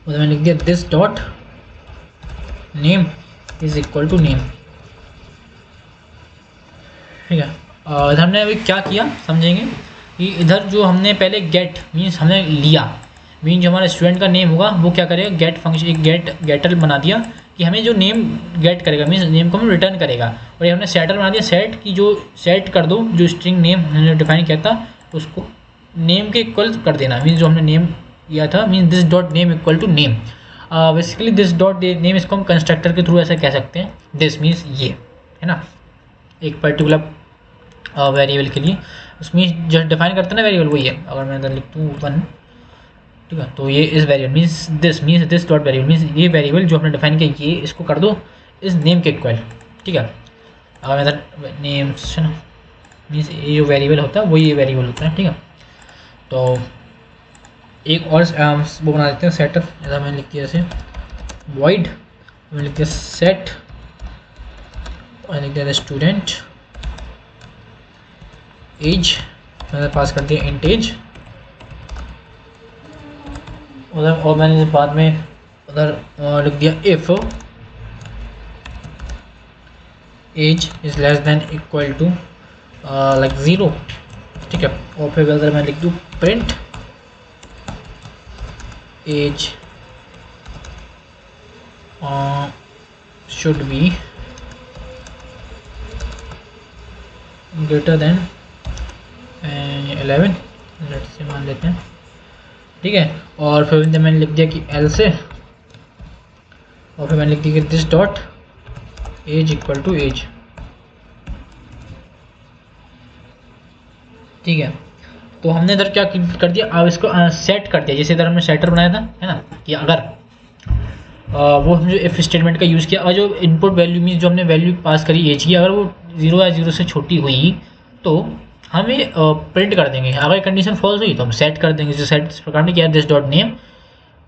उधर मैंने लिख दिया this dot name is equal to name. ठीक है, इधर हमने अभी क्या किया समझेंगे कि इधर जो हमने पहले गेट मीन्स हमने लिया, मीन जो हमारा स्टूडेंट का नेम होगा वो क्या करेगा, गेट फंक्शन एक गेटर बना दिया कि हमें जो नेम गेट करेगा मीन्स नेम को हमें रिटर्न करेगा, और ये हमने सेटर बना दिया सेट की जो सेट कर दो जो स्ट्रिंग नेम हमने डिफाइन किया था उसको नेम के इक्वल कर देना, मीन्स जो हमने नेम किया था means this dot name equal to name. Basically this dot name इसको हम कंस्ट्रक्टर के थ्रू ऐसा कह सकते हैं, दिस मीन्स ये है ना एक पर्टिकुलर वेरिएबल के लिए उसमें जो डिफाइन करते हैं ना वेरिएबल वही है। अगर मैं इधर लिख दूँ 1, ठीक है, तो ये इस variable means this dot variable means ये वेरिएबल जो हमने डिफाइन किया ये इसको कर दो इस नेम के इक्वल। ठीक है, अगर मैं इधर नेम्स है ना मीन्स ये जो वेरिएबल होता है वही ये वेरिएबल होता है। ठीक है, तो एक और वो बना देते हैं सेटर, इधर मैंने लिख दिया जैसे void, मैंने लिख दिया सेट, और लिख दिया स्टूडेंट एज, मैंने पास कर दिया इंट एज, उधर और मैंने बाद में उधर लिख दिया if age is less than equal to like 0। ठीक है, और फिर अगर मैं लिख दूँ print age should be greater than 11 let's say मान लेते हैं। ठीक है, और फिर मैंने लिख दिया कि एल से, और फिर मैंने लिख दिया कि this dot age equal to age. ठीक है, तो हमने इधर क्या कर दिया, अब इसको सेट कर दिया, जैसे इधर हमने सेटर बनाया था है ना कि अगर वो हम जो इफ स्टेटमेंट का यूज़ किया और जो इनपुट वैल्यू मीन जो हमने वैल्यू पास करी एज की अगर वो 0 या 0 से छोटी हुई तो हमें प्रिंट कर देंगे, अगर कंडीशन फॉल्स हुई तो हम सेट कर देंगे, जो सेट इस प्रकार में किया दिस डॉट नेम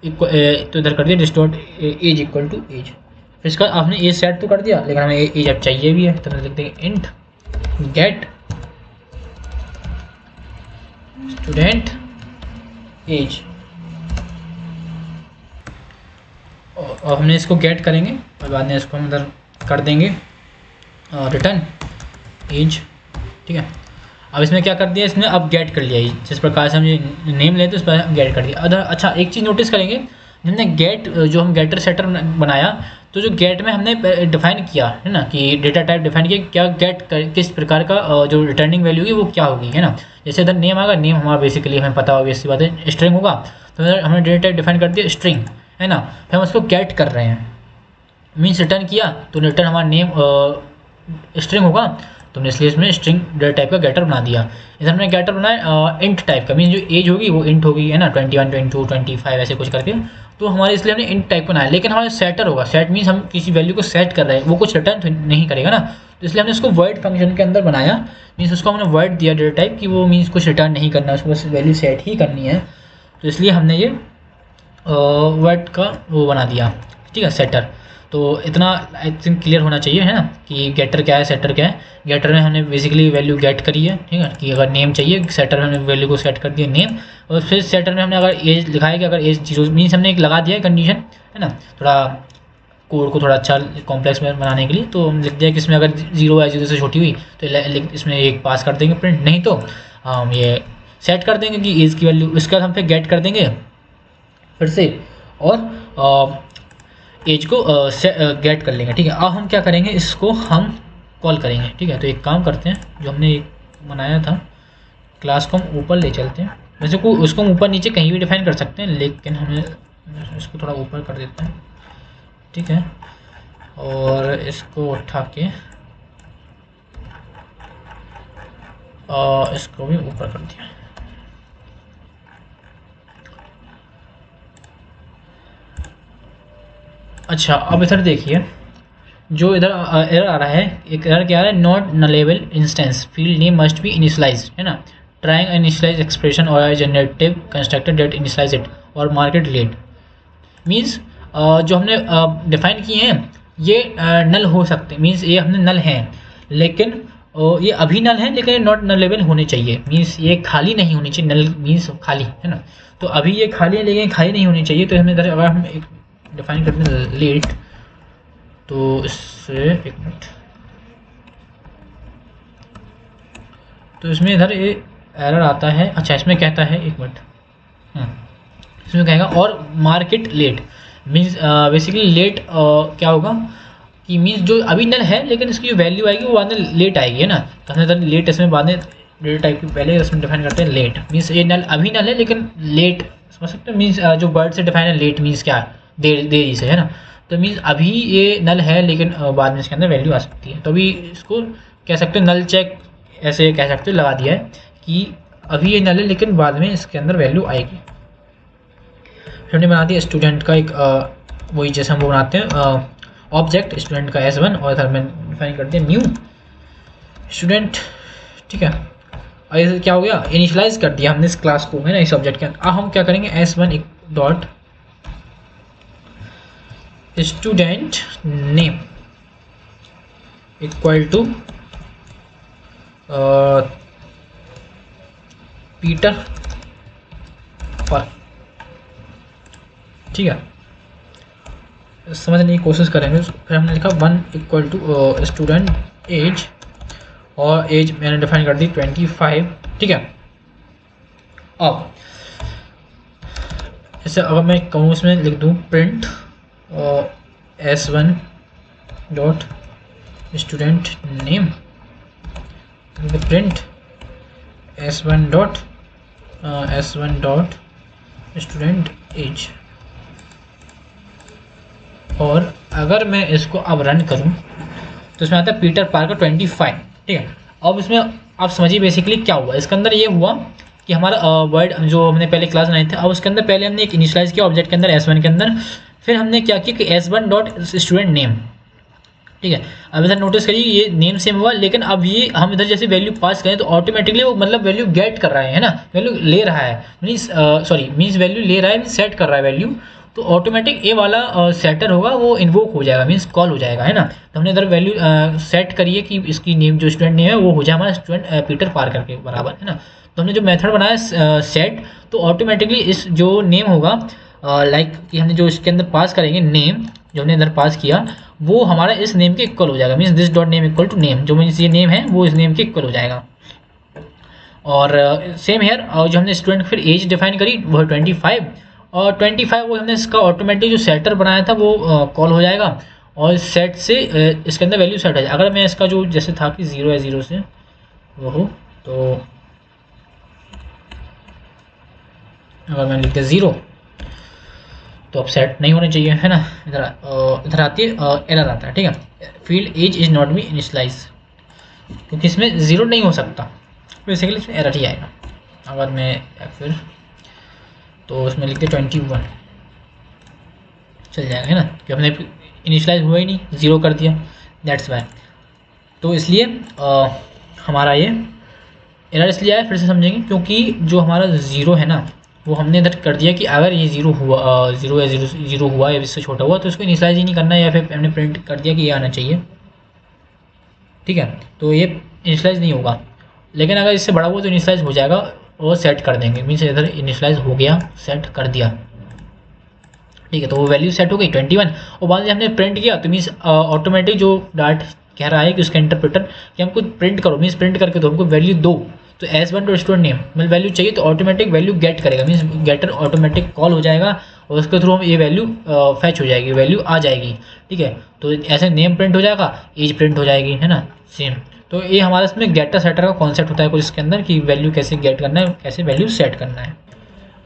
तो इधर कर दिया this dot age equal to age. फिर इसका आपने एज सेट तो कर दिया लेकिन हमें एज अब चाहिए भी है, तो हम लिख देंगे इंट गेट स्टूडेंट एज, और हमने इसको गेट करेंगे और बाद में इसको हम इधर कर देंगे रिटर्न एज। ठीक है, अब इसमें क्या कर दिया, इसने अब गेट कर लिया, जिस प्रकार से हम ये नेम लेते उस पर हम गेट कर दिया। अदर अच्छा एक चीज़ नोटिस करेंगे, हमने गेट जो हम गेटर सेटर बनाया तो जो गेट में हमने डिफाइन किया है ना कि डेटा टाइप डिफाइन किया क्या गेट किस प्रकार का जो रिटर्निंग वैल्यू होगी वो क्या होगी है ना। जैसे इधर नेम आएगा, नेम हमारा बेसिकली हमें पता होगी इसी बात है स्ट्रिंग होगा, तो हमने डेटा टाइप डिफाइन कर दिया स्ट्रिंग है ना, फिर हम उसको गेट कर रहे हैं मीन्स रिटर्न किया तो रिटर्न हमारा नेम स्ट्रिंग होगा, तो हमने इसलिए इसमें स्ट्रिंग डेटा टाइप का गेटर बना दिया। इधर हमने गेटर बनाया इंट टाइप का, मीन जो एज होगी वो इंट होगी है ना 21, 22, 25 ऐसे कुछ करके, तो हमारे इसलिए हमने इंट टाइप बनाया। लेकिन हमारा सेटर होगा, सेट मीन्स हम किसी वैल्यू को सेट कर रहे हैं वो कुछ रिटर्न नहीं करेगा ना, तो इसलिए हमने इसको void फंक्शन के अंदर बनाया, मीन्स उसको हमने void दिया डेटा टाइप कि वो मीन्स कुछ रिटर्न नहीं करना, उसको बस वैल्यू सेट ही करनी है, तो इसलिए हमने ये void का वो बना दिया। ठीक है, सेटर। तो इतना आई थिंक क्लियर होना चाहिए है ना कि गेटर क्या है सेटर क्या है। गेटर में हमने बेसिकली वैल्यू गेट करी है, ठीक है, कि अगर नेम चाहिए, सेटर में हमने वैल्यू को सेट कर दिया नेम, और फिर सेटर में हमने अगर एज लिखा है कि अगर एज 0 मीन्स हमने एक लगा दिया है कंडीशन है ना, थोड़ा कोड को थोड़ा अच्छा कॉम्प्लेक्स में बनाने के लिए, तो हम लिख दिया कि इसमें अगर 0 या 0 से छोटी हुई तो इसमें एक पास कर देंगे प्रिंट, नहीं तो हम ये सेट कर देंगे कि एज की वैल्यू, इसके बाद हम फिर गेट कर देंगे फिर से और एज को गेट कर लेंगे। ठीक है, अब हम क्या करेंगे, इसको हम कॉल करेंगे। ठीक है, तो एक काम करते हैं, जो हमने एक बनाया था क्लास को हम ऊपर ले चलते हैं, वैसे को उसको हम ऊपर नीचे कहीं भी डिफाइन कर सकते हैं लेकिन हमें इसको थोड़ा ऊपर कर देते हैं। ठीक है, और इसको उठा के इसको भी ऊपर कर दिया। अच्छा, अब इधर देखिए जो इधर एरर आ रहा है, एक एरर क्या आ रहा है, not nullable instance field name must be initialized है ना, ट्राइंग इनिशियलाइज एक्सप्रेशन और generative constructor that initialize it और मार्केट लेट। मीन्स जो हमने डिफाइन किए हैं ये नल हो सकते, मीन्स ये हमने नल हैं, लेकिन ये अभी नल है लेकिन नॉट नलेबल होने चाहिए। मीन्स ये खाली नहीं होनी चाहिए, नल मीन्स खाली है ना, तो अभी ये खाली है लेकिन खाली नहीं होनी चाहिए। तो हमें इधर अगर हम एक डिफाइन करते हैं लेट, तो इससे एक मिनट, तो इसमें इधर ये एरर आता है। अच्छा इसमें कहता है एक मिनट, इसमें कहेगा और mark it late. Means basically late क्या होगा कि मीन्स जो अभी नल है लेकिन इसकी जो वैल्यू आएगी वो बाद में लेट आएगी, है ना। तो लेट इसमें बाद में लेट टाइप की पहले इसमें डिफाइन करते हैं लेट। मीन्स ये नल अभी नल है लेकिन लेट, समझ सकते हो। मीन्स जो वर्ड से डिफाइन है लेट मीन्स क्या है, देरी से, है ना। तो मीन्स अभी ये नल है लेकिन बाद में इसके अंदर वैल्यू आ सकती है। तो अभी इसको कह सकते हो नल चेक, ऐसे कह सकते हो, लगा दिया है कि अभी ये नल है लेकिन बाद में इसके अंदर वैल्यू आएगी। हमने बना दिया स्टूडेंट का एक वही जैसे हम वो बनाते हैं ऑब्जेक्ट स्टूडेंट का S1, और इधर में डिफाइन करते हैं न्यू स्टूडेंट, ठीक है। और ये क्या हो गया, इनिशियलाइज कर दिया हमने इस क्लास को, है ना, इस ऑब्जेक्ट के अंदर। अब हम क्या करेंगे, S1 dot student name equal to Peter पर, ठीक है। समझने की कोशिश करेंगे। फिर हमने लिखा 1 इक्वल टू स्टूडेंट एज, और एज मैंने डिफाइन कर दी 25, ठीक है। अब जैसे अगर मैं कहूँ इसमें लिख दूँ print S1 dot student name, print S1 dot student age, और अगर मैं इसको अब रन करूं तो इसमें आता है पीटर पार्कर 25, ठीक है। अब इसमें आप समझिए बेसिकली क्या हुआ, इसके अंदर ये हुआ कि हमारा वर्ड जो हमने पहले क्लास बनाए थे, अब उसके अंदर पहले हमने एक इनिशियलाइज किया ऑब्जेक्ट के अंदर S1 के अंदर, फिर हमने क्या किया कि S1 डॉट स्टूडेंट नेम, ठीक है। अब इधर नोटिस करिए ये नेम सेम हुआ, लेकिन अब ये हम इधर जैसे वैल्यू पास करें तो ऑटोमेटिकली वो मतलब वैल्यू गेट कर रहा है ना, वैल्यू ले रहा है, मीन्स वैल्यू ले रहा है, मीन्स सेट कर रहा है वैल्यू। तो ऑटोमेटिक ये वाला सेटर होगा वो इन्वोक हो जाएगा, मीन्स कॉल हो जाएगा, है ना। तो हमने इधर वैल्यू सेट करी है कि इसकी नेम जो स्टूडेंट नेम है वो हो जाए हमारा स्टूडेंट पीटर पार्कर के बराबर, है ना। तो हमने जो मेथड बनाया सेट, तो ऑटोमेटिकली इस जो नेम होगा लाइक कि हमने जो इसके अंदर पास करेंगे नेम, जो हमने इधर पास किया वो हमारा इस नेम के इक्वल हो जाएगा, means this dot name equal to name, जो मीन्स ये नेम है वो इस नेम के इक्वल हो जाएगा। और सेम हेयर, और जो हमने स्टूडेंट फिर एज डिफाइन करी वो 25, और 25 वो हमने इसका ऑटोमेटिक जो सेटर बनाया था वो कॉल हो जाएगा, और सेट से इसके अंदर वैल्यू सेट हो जाएगा। अगर मैं इसका जो जैसे था कि 0 है 0 से वो हो, तो अगर मैं लिखते 0 तो अब सेट नहीं होने चाहिए, है ना। इधर आती है एरर आता है, ठीक है, field age is not be initialize, क्योंकि इसमें 0 नहीं हो सकता, बेसिकली इसमें एरर ही आएगा। अगर मैं फिर तो उसमें लिखते 21 चल जाएगा, है ना, कि हमने इनिशियलाइज हुआ ही नहीं, 0 कर दिया, दैट्स वाई। तो इसलिए हमारा ये एरर इसलिए आया, फिर से समझेंगे, क्योंकि जो हमारा 0 है ना वो हमने इधर कर दिया कि अगर ये 0 हुआ 0 या 0 हुआ या इससे छोटा हुआ तो इसको इनिशियलाइज ही नहीं करना है, या फिर हमने प्रिंट कर दिया कि ये आना चाहिए, ठीक है। तो ये इनिशियलाइज नहीं होगा, लेकिन अगर इससे बड़ा हुआ तो इनिशियलाइज हो जाएगा और सेट कर देंगे, मीन्स इधर इनिशियलाइज हो गया, सेट कर दिया, ठीक है। तो वो वैल्यू सेट हो गई 21, और बाद में हमने प्रिंट किया तो मीन्स ऑटोमेटिक जो डाट कह रहा है कि उसका इंटरप्रेटर कि हमको प्रिंट करो, मीन्स प्रिंट करके दो हमको वैल्यू दो, तो S1 डॉट स्टूडेंट नेम मतलब वैल्यू चाहिए तो ऑटोमेटिक वैल्यू गेट करेगा, मीन्स गेटर ऑटोमेटिक कॉल हो जाएगा और उसके थ्रू हम ये वैल्यू फैच हो जाएगी, वैल्यू आ जाएगी, ठीक है। तो ऐसे नेम प्रिंट हो जाएगा, एज प्रिंट हो जाएगी, है ना, सेम। तो ये हमारा इसमें गेटर सेटर का कॉन्सेप्ट होता है कुछ इसके अंदर कि वैल्यू कैसे गेट करना है, कैसे वैल्यू सेट करना है।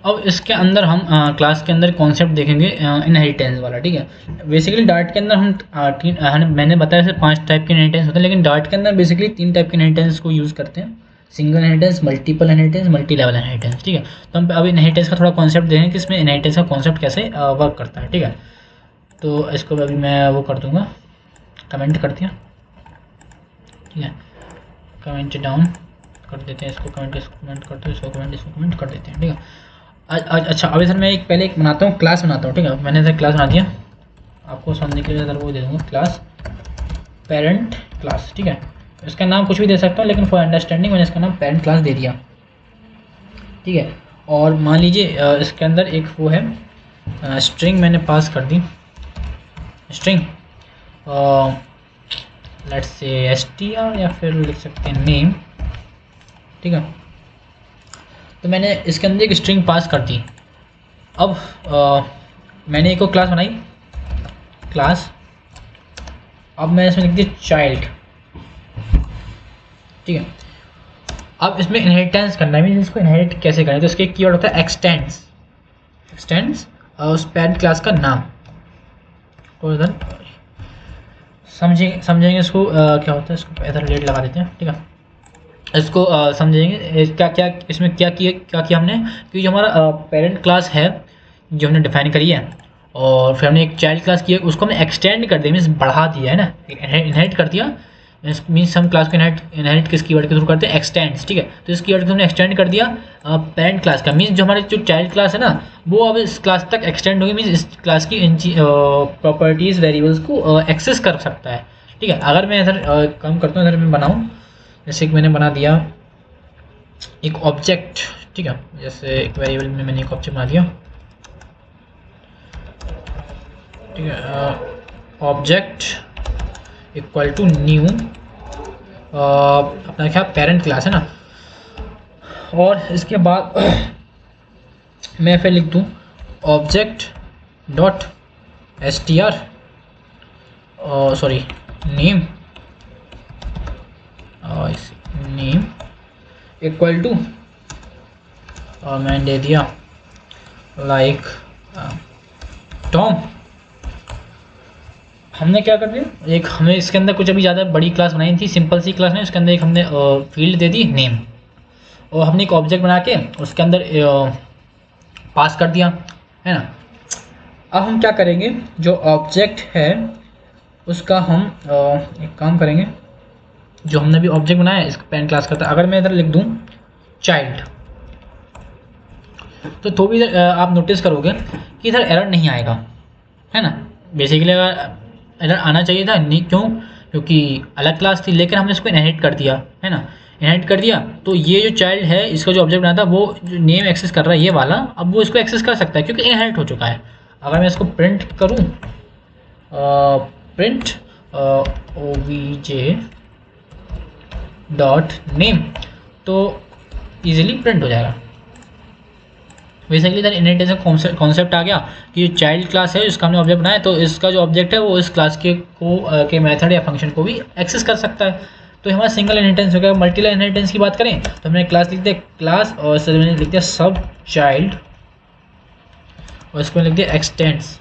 अब इसके अंदर हम क्लास के अंदर कॉन्सेप्ट देखेंगे इनहेरिटेंस वाला, ठीक है। बेसिकली डार्ट के अंदर हम मैंने बताया सिर्फ 5 टाइप के इनहेरिटेंस होते हैं, लेकिन डार्ट के अंदर बेसिकली 3 टाइप के इनहेरिटेंस को यूज़ करते हैं, single inheritance, multiple inheritance, multi level inheritance, ठीक है। तो हम अब इनहेरिटेंस का थोड़ा कॉन्सेप्ट देखेंगे कि इसमें इनहेरिटेंस का कॉन्सेप्ट कैसे वर्क करता है, ठीक है। तो इसको अभी मैं वो कर दूँगा, कमेंट कर दिया, ठीक है, कमेंट डाउन कर देते हैं, इसको कमेंट करते हैं, इसको कमेंट कर देते हैं, ठीक है। अच्छा अब सर मैं पहले एक बनाता हूँ, क्लास बनाता हूँ, ठीक है। मैंने सर क्लास बना दिया, आपको समझने के लिए सर वो दे दूँगा क्लास, पेरेंट क्लास, ठीक है। इसका नाम कुछ भी दे सकता हूँ, लेकिन फॉर अंडरस्टैंडिंग मैंने इसका नाम पेरेंट क्लास दे दिया, ठीक है। और मान लीजिए इसके अंदर एक वो है स्ट्रिंग मैंने पास कर दी, स्ट्रिंग लेट्स से str या फिर लिख सकते हैं नेम, ठीक है। तो मैंने इसके अंदर एक स्ट्रिंग पास कर दी। अब मैंने एक क्लास बनाई, क्लास, अब मैंने इसमें लिख दिया चाइल्ड, ठीक है। अब इसमें इनहेरिटेंस करना है, मीन्स इसको इनहेरिट कैसे करें, तो इसके कीवर्ड होता है एक्सटेंड्स, उस पेरेंट क्लास का नाम, तो इधर समझेंगे इसको क्या होता है, इसको इधर लेट लगा देते हैं, ठीक है। इसको समझेंगे क्या इसमें क्या किया हमने, कि जो हमारा पेरेंट क्लास है जो हमने डिफाइन करी है, और फिर हमने एक चाइल्ड क्लास की है, उसको हमने एक्सटेंड कर दिया, मीन्स बढ़ा दिया है ना, इनहेरिट कर दिया, मीन्स हम क्लास को इनहेरिट किस कीवर्ड के थ्रू करते हैं, एक्सटेंड्स, ठीक है। तो इस कीवर्ड को हमने एक्सटेंड कर दिया पेरेंट क्लास का, मीन्स जो हमारी जो चाइल्ड क्लास है ना वो अब इस क्लास तक एक्सटेंड होगी, मीन्स इस क्लास की प्रॉपर्टीज़ वेरिएबल्स को एक्सेस कर सकता है, ठीक है। अगर मैं इधर काम करता हूँ, इधर मैं बनाऊँ, जैसे कि मैंने बना दिया एक ऑब्जेक्ट, ठीक है, जैसे एक वेरिएबल में मैंने एक ऑब्जेक्ट बना दिया, ठीक है। ऑब्जेक्ट इक्वल टू न्यू अपना क्या पेरेंट क्लास है ना, और इसके बाद मैं फिर लिख दूँ object dot str sorry name name equal to, और मैंने दे दिया लाइक टॉम। हमने क्या कर दिया, एक हमें इसके अंदर कुछ अभी ज़्यादा बड़ी क्लास बनाई थी, सिंपल सी क्लास नहीं, उसके अंदर एक हमने फील्ड दे दी नेम, और हमने एक ऑब्जेक्ट बना के उसके अंदर पास कर दिया, है ना। अब हम क्या करेंगे, जो ऑब्जेक्ट है उसका हम एक काम करेंगे, जो हमने भी ऑब्जेक्ट बनाया है इसका पेरेंट क्लास करता है। अगर मैं इधर लिख दूँ चाइल्ड, तो भी आप नोटिस करोगे कि इधर एरर नहीं आएगा, है ना। बेसिकली अगर एरर आना चाहिए था, नहीं, क्योंकि अलग क्लास थी, लेकिन हमने इसको इनहेरिट कर दिया, है ना, इनहेरिट कर दिया। तो ये जो चाइल्ड है, इसका जो ऑब्जेक्ट बना था, वो जो नेम एक्सेस कर रहा है ये वाला, अब वो इसको एक्सेस कर सकता है क्योंकि इनहेरिट हो चुका है। अगर मैं इसको प्रिंट करूँ, प्रिंट obj डॉट नेम, तो ईजिली प्रिंट हो जाएगा। बेसिकली इधर इनहेरिटेंस का कॉन्सेप्ट आ गया कि जो चाइल्ड क्लास है इसका हमने ऑब्जेक्ट बनाया, तो इसका जो ऑब्जेक्ट है वो इस क्लास के मेथड या फंक्शन को भी एक्सेस कर सकता है। तो हमारा सिंगल इनहेरिटेंस हो गया। मल्टीपल इनहेरिटेंस की बात करें तो हमने क्लास लिख दिया क्लास, और इससे मैंने लिख दिया सब चाइल्ड, और इसको लिख दिया एक्सटेंड्स।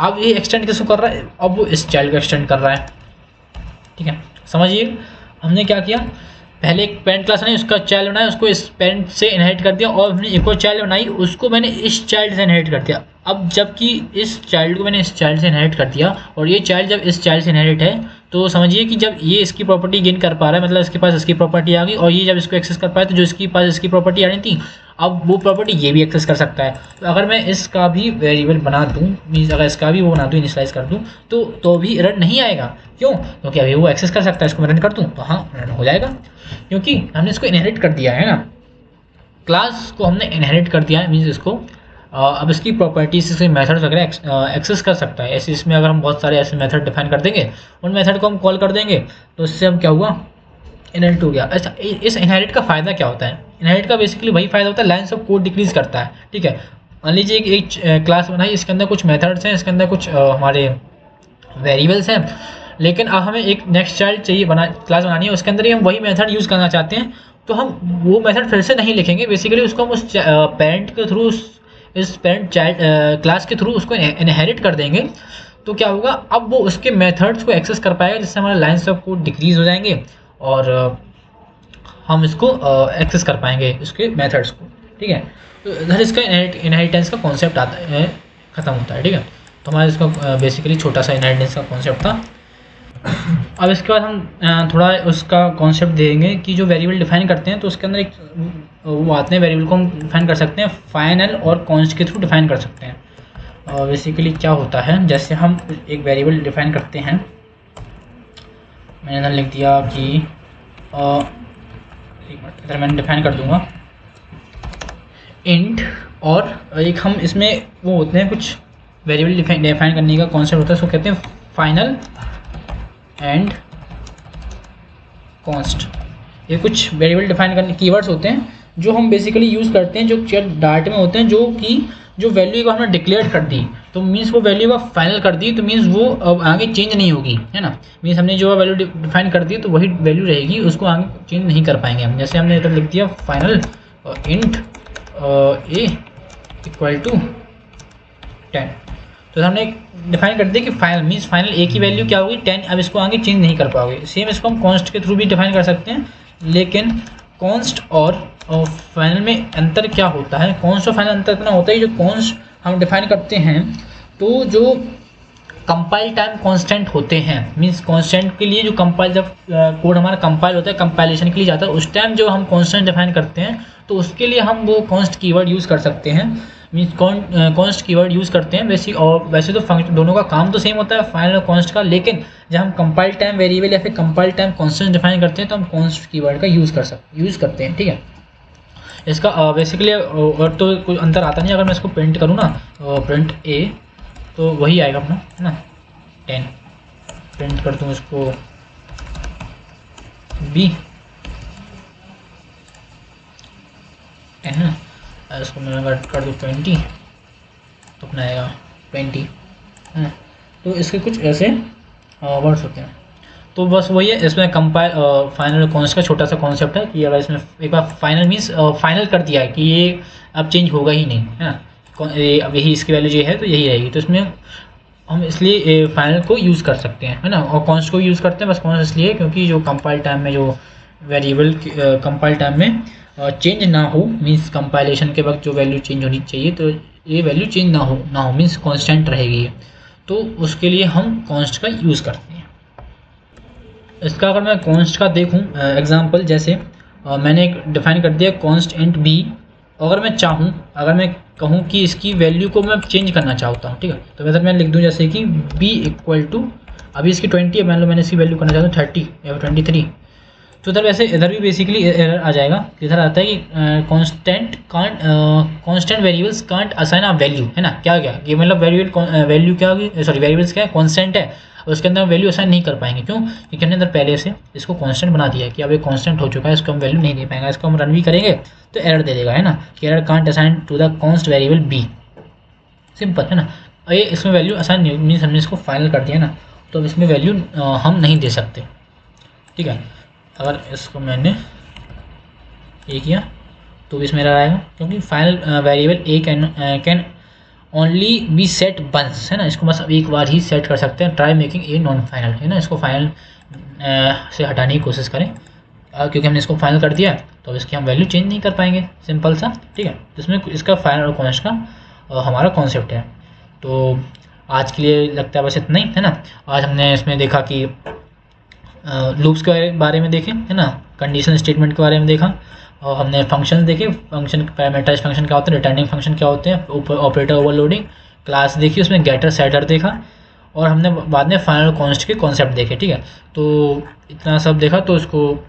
अब ये एक्सटेंड किसको कर रहा है, अब वो इस चाइल्ड को एक्सटेंड कर रहा है, ठीक है। समझिए हमने क्या किया, पहले एक पेरेंट क्लास बनाई, उसका चाइल्ड बनाया, उसको इस पेरेंट से इनहेरिट कर दिया, और हमने एक और चाइल्ड बनाई, उसको मैंने इस चाइल्ड से इनहेरिट कर दिया। अब जबकि इस चाइल्ड को मैंने इस चाइल्ड से इनहेरिट कर दिया, और ये चाइल्ड जब इस चाइल्ड से इनहेरिट है, तो समझिए कि जब ये इसकी प्रॉपर्टी गेन कर पा रहा है, मतलब इसके पास इसकी प्रॉपर्टी आ गई, और ये जब इसको एक्सेस कर पाए, तो जो इसके पास इसकी प्रॉपर्टी आ रही थी, अब वो प्रॉपर्टी ये भी एक्सेस कर सकता है। तो अगर मैं इसका भी वेरिएबल बना दूँ, मीन्स अगर इसका भी वो बना दूँ, इनिशियलाइज कर दूँ, तो भी एरर नहीं आएगा। क्यों? क्योंकि अभी वो एक्सेस कर सकता है। इसको मैं रन कर दूँ तो हाँ रन हो जाएगा, क्योंकि हमने इसको इनहेरिट कर दिया है ना, क्लास को हमने इनहेरिट कर दिया है, मीन्स इसको अब इसकी प्रॉपर्टीज से मेथड वगैरह एक्सेस कर सकता है। ऐसे इसमें अगर हम बहुत सारे ऐसे मेथड डिफाइन कर देंगे, उन मेथड को हम कॉल कर देंगे, तो इससे अब क्या हुआ, इनहेरिट हो गया। अच्छा, इस इनहेरिट का फ़ायदा क्या होता है? इनहेरिट का बेसिकली वही फ़ायदा होता है, लाइन्स ऑफ कोड डिक्रीज करता है, ठीक है। मान लीजिए एक क्लास बनाई, इसके अंदर कुछ मेथड्स हैं, इसके अंदर कुछ हमारे वेरिएबल्स हैं, लेकिन अब हमें एक नेक्स्ट चाइल्ड चाहिए क्लास बनानी है, उसके अंदर ही हम वही मेथड यूज़ करना चाहते हैं, तो हम वो मेथड फिर से नहीं लिखेंगे। बेसिकली उसको हम उस पेरेंट के थ्रू, इस पेरेंट चाइल्ड क्लास के थ्रू उसको इनहेरिट कर देंगे। तो क्या होगा, अब वो उसके मेथड्स को एक्सेस कर पाएगा, जिससे हमारे लाइन्स ऑफ कोड डिक्रीज हो जाएंगे, और हम इसको एक्सेस कर पाएंगे उसके मेथड्स को, ठीक है। तो इधर इसका इनहेरिटेंस का कॉन्सेप्ट आता है, ख़त्म होता है, ठीक है। तो हमारा इसका बेसिकली छोटा सा इनहेरिटेंस का कॉन्सेप्ट था। अब इसके बाद हम थोड़ा उसका कॉन्सेप्ट देंगे कि जो वेरिएबल डिफाइन करते हैं तो उसके अंदर एक वो आते हैं, वेरिएबल को हम डिफाइन कर सकते हैं फाइनल और कॉन्स्ट के थ्रू डिफाइन कर सकते हैं। और बेसिकली क्या होता है, जैसे हम एक वेरिएबल डिफाइन करते हैं, मैंने इधर लिख दिया कि एक मिनट, इधर मैंने डिफाइन कर दूंगा इंट, और एक हम इसमें वो होते हैं कुछ वेरिएबल डिफाइन करने का कॉन्सेप्ट होता है, उसको कहते हैं फाइनल एंड कॉन्स्ट। ये कुछ वेरिएबल डिफाइन करने कीवर्ड्स होते हैं जो हम बेसिकली यूज़ करते हैं, जो डाटा में होते हैं, जो कि जो वैल्यू को हमने डिक्लेयर कर दी तो मीन्स वो वैल्यू का फाइनल कर दी, तो मीन्स वो अब आगे चेंज नहीं होगी, है ना। मीन्स हमने जो वैल्यू डिफाइन कर दी तो वही वैल्यू रहेगी, उसको आगे चेंज नहीं कर पाएंगे हम। जैसे हमने इधर लिख दिया final int a equal to 10, तो हमने डिफाइन कर दिया कि फाइनल मीन्स फाइनल ए की वैल्यू क्या होगी 10, अब इसको आगे चेंज नहीं कर पाओगे। सेम इसको हम कॉन्स्ट के थ्रू भी डिफाइन कर सकते हैं, लेकिन कॉन्स्ट और फाइनल में अंतर क्या होता है, कॉन्स्ट और फाइनल अंतर इतना होता है, जो कॉन्स्ट हम डिफाइन करते हैं तो जो कंपाइल टाइम कांस्टेंट होते हैं, मींस कांस्टेंट के लिए जो कंपाइल, जब कोड हमारा कंपाइल होता है, कंपाइलेशन के लिए जाता है, उस टाइम जो हम कांस्टेंट डिफाइन करते हैं तो उसके लिए हम वो कॉन्स्ट कीवर्ड यूज़ कर सकते हैं, मीन्स कॉन्स्ट कीवर्ड यूज़ करते हैं वैसे तो फंक्शन दोनों का काम तो सेम होता है फाइनल और कॉन्स्ट का, लेकिन जब हम कंपाइल टाइम वेरिएबल या फिर कंपाइल टाइम कांस्टेंट डिफाइन करते हैं तो हम कॉन्स्ट कीवर्ड का यूज़ करते हैं, ठीक है। इसका बेसिकली और तो कोई अंतर आता नहीं। अगर मैं इसको प्रिंट करूँ ना, प्रिंट ए, तो वही आएगा अपना, है ना, 10। प्रिंट कर दूँ इसको बी, है ना, इसको मैं अगर कर दूँ 20 तो अपना आएगा 20, है ना। तो इसके कुछ ऐसे वर्ड्स होते हैं। तो बस वही है, इसमें कंपाइल फाइनल और कॉन्स्ट का छोटा सा कॉन्सेप्ट है कि अगर इसमें एक बार फाइनल मीन्स फाइनल कर दिया है कि ये अब चेंज होगा ही नहीं, है ना, अब यही इसकी वैल्यू जो है तो यही रहेगी, तो इसमें हम इसलिए फाइनल को यूज़ कर सकते हैं, है ना, और कॉन्स्ट को यूज़ करते हैं बस कॉन्स्ट इसलिए क्योंकि जो कंपाइल टाइम में जो वेरिएबल कंपाइल टाइम में चेंज ना हो, मीन्स कंपाइलेशन के वक्त जो वैल्यू चेंज होनी चाहिए तो ये वैल्यू चेंज ना हो मीन्स कॉन्स्टेंट रहेगी, तो उसके लिए हम कॉन्स्ट का यूज़ करते हैं। इसका अगर मैं कॉन्स्ट का देखूं एग्जांपल, जैसे मैंने एक डिफाइन कर दिया कॉन्स्ट इंट बी, अगर मैं चाहूं, अगर मैं कहूं कि इसकी वैल्यू को मैं चेंज करना चाहता हूं, ठीक है, तो वैसे मैं लिख दूं जैसे कि b इक्वल टू, अभी इसकी 20 है, मान लो मैंने इसकी वैल्यू करना चाहता हूँ 30 या 23, तो इधर वैसे इधर भी बेसिकली एरर आ जाएगा। इधर आता है कि constant variables can't assign a value, है ना, क्या ये मतलब वैल्यू क्या होगी, सॉरी वेरिएबल्स क्या है, कांस्टेंट है, उसके अंदर वैल्यू असाइन नहीं कर पाएंगे, क्यों, क्योंकि हमने अंदर पहले से इसको कांस्टेंट बना दिया है कि अब ये कांस्टेंट हो चुका है, इसको हम वैल्यू नहीं दे पाएंगे। इसको हम रन भी करेंगे तो एरर दे देगा, है ना, कि error can't assign to the const variable b, simple, है ना। और ये इसमें वैल्यू असाइन नहीं, मीन्स हमने इसको फाइनल कर दिया ना, तो इसमें वैल्यू हम नहीं दे सकते, ठीक है। अगर इसको मैंने ये किया तो इसमें एरर आएगा, क्योंकि final variable a can only be set once, है ना, इसको बस एक बार ही सेट कर सकते हैं। Try making a non final, है ना, इसको फाइनल से हटाने की कोशिश करें, क्योंकि हमने इसको फाइनल कर दिया तो इसकी हम वैल्यू चेंज नहीं कर पाएंगे, सिंपल सा, ठीक है। इसमें इसका फाइनल और कॉन्स्ट का हमारा कॉन्सेप्ट है। तो आज के लिए लगता है बस इतना ही, है ना। आज हमने इसमें देखा कि लूप्स के बारे में देखें, है ना, कंडीशन स्टेटमेंट के बारे में देखा, और हमने फंक्शन देखे, फंक्शन पैरामीटराइज्ड फंक्शन क्या होते हैं, रिटर्निंग फंक्शन क्या होते हैं, ऑपरेटर ओवरलोडिंग, क्लास देखी, उसमें गेटर सेटर देखा, और हमने बाद में फाइनल कॉन्स्ट के कॉन्सेप्ट देखे, ठीक है। तो इतना सब देखा, तो इसको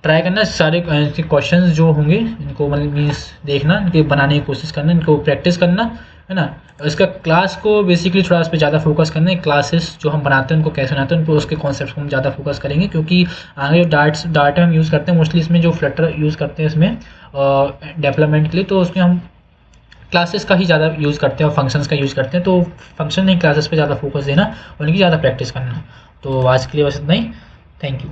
ट्राई करना, सारे इनके क्वेश्चंस जो होंगे इनको मतलब मीन्स देखना, इनके बनाने की कोशिश करना, इनको प्रैक्टिस करना, है ना। इसका क्लास को बेसिकली थोड़ा इस पर ज़्यादा फोकस करना है, क्लासेस जो हम बनाते हैं उनको कैसे बनाते हैं, उनको उसके कॉन्सेप्ट को हम ज़्यादा फोकस करेंगे, क्योंकि आगे जो डाटा हम यूज़ करते हैं मोस्टली इसमें जो फ्लटर यूज़ करते हैं इसमें डेवलपमेंट के लिए, तो उसमें हम क्लासेस का ही ज़्यादा यूज़ करते हैं और फंक्शंस का यूज़ करते हैं, तो फंक्शन नहीं क्लासेस पे ज़्यादा फोकस देना, उनकी ज़्यादा प्रैक्टिस करना। तो आज के लिए बस इतना ही, थैंक यू।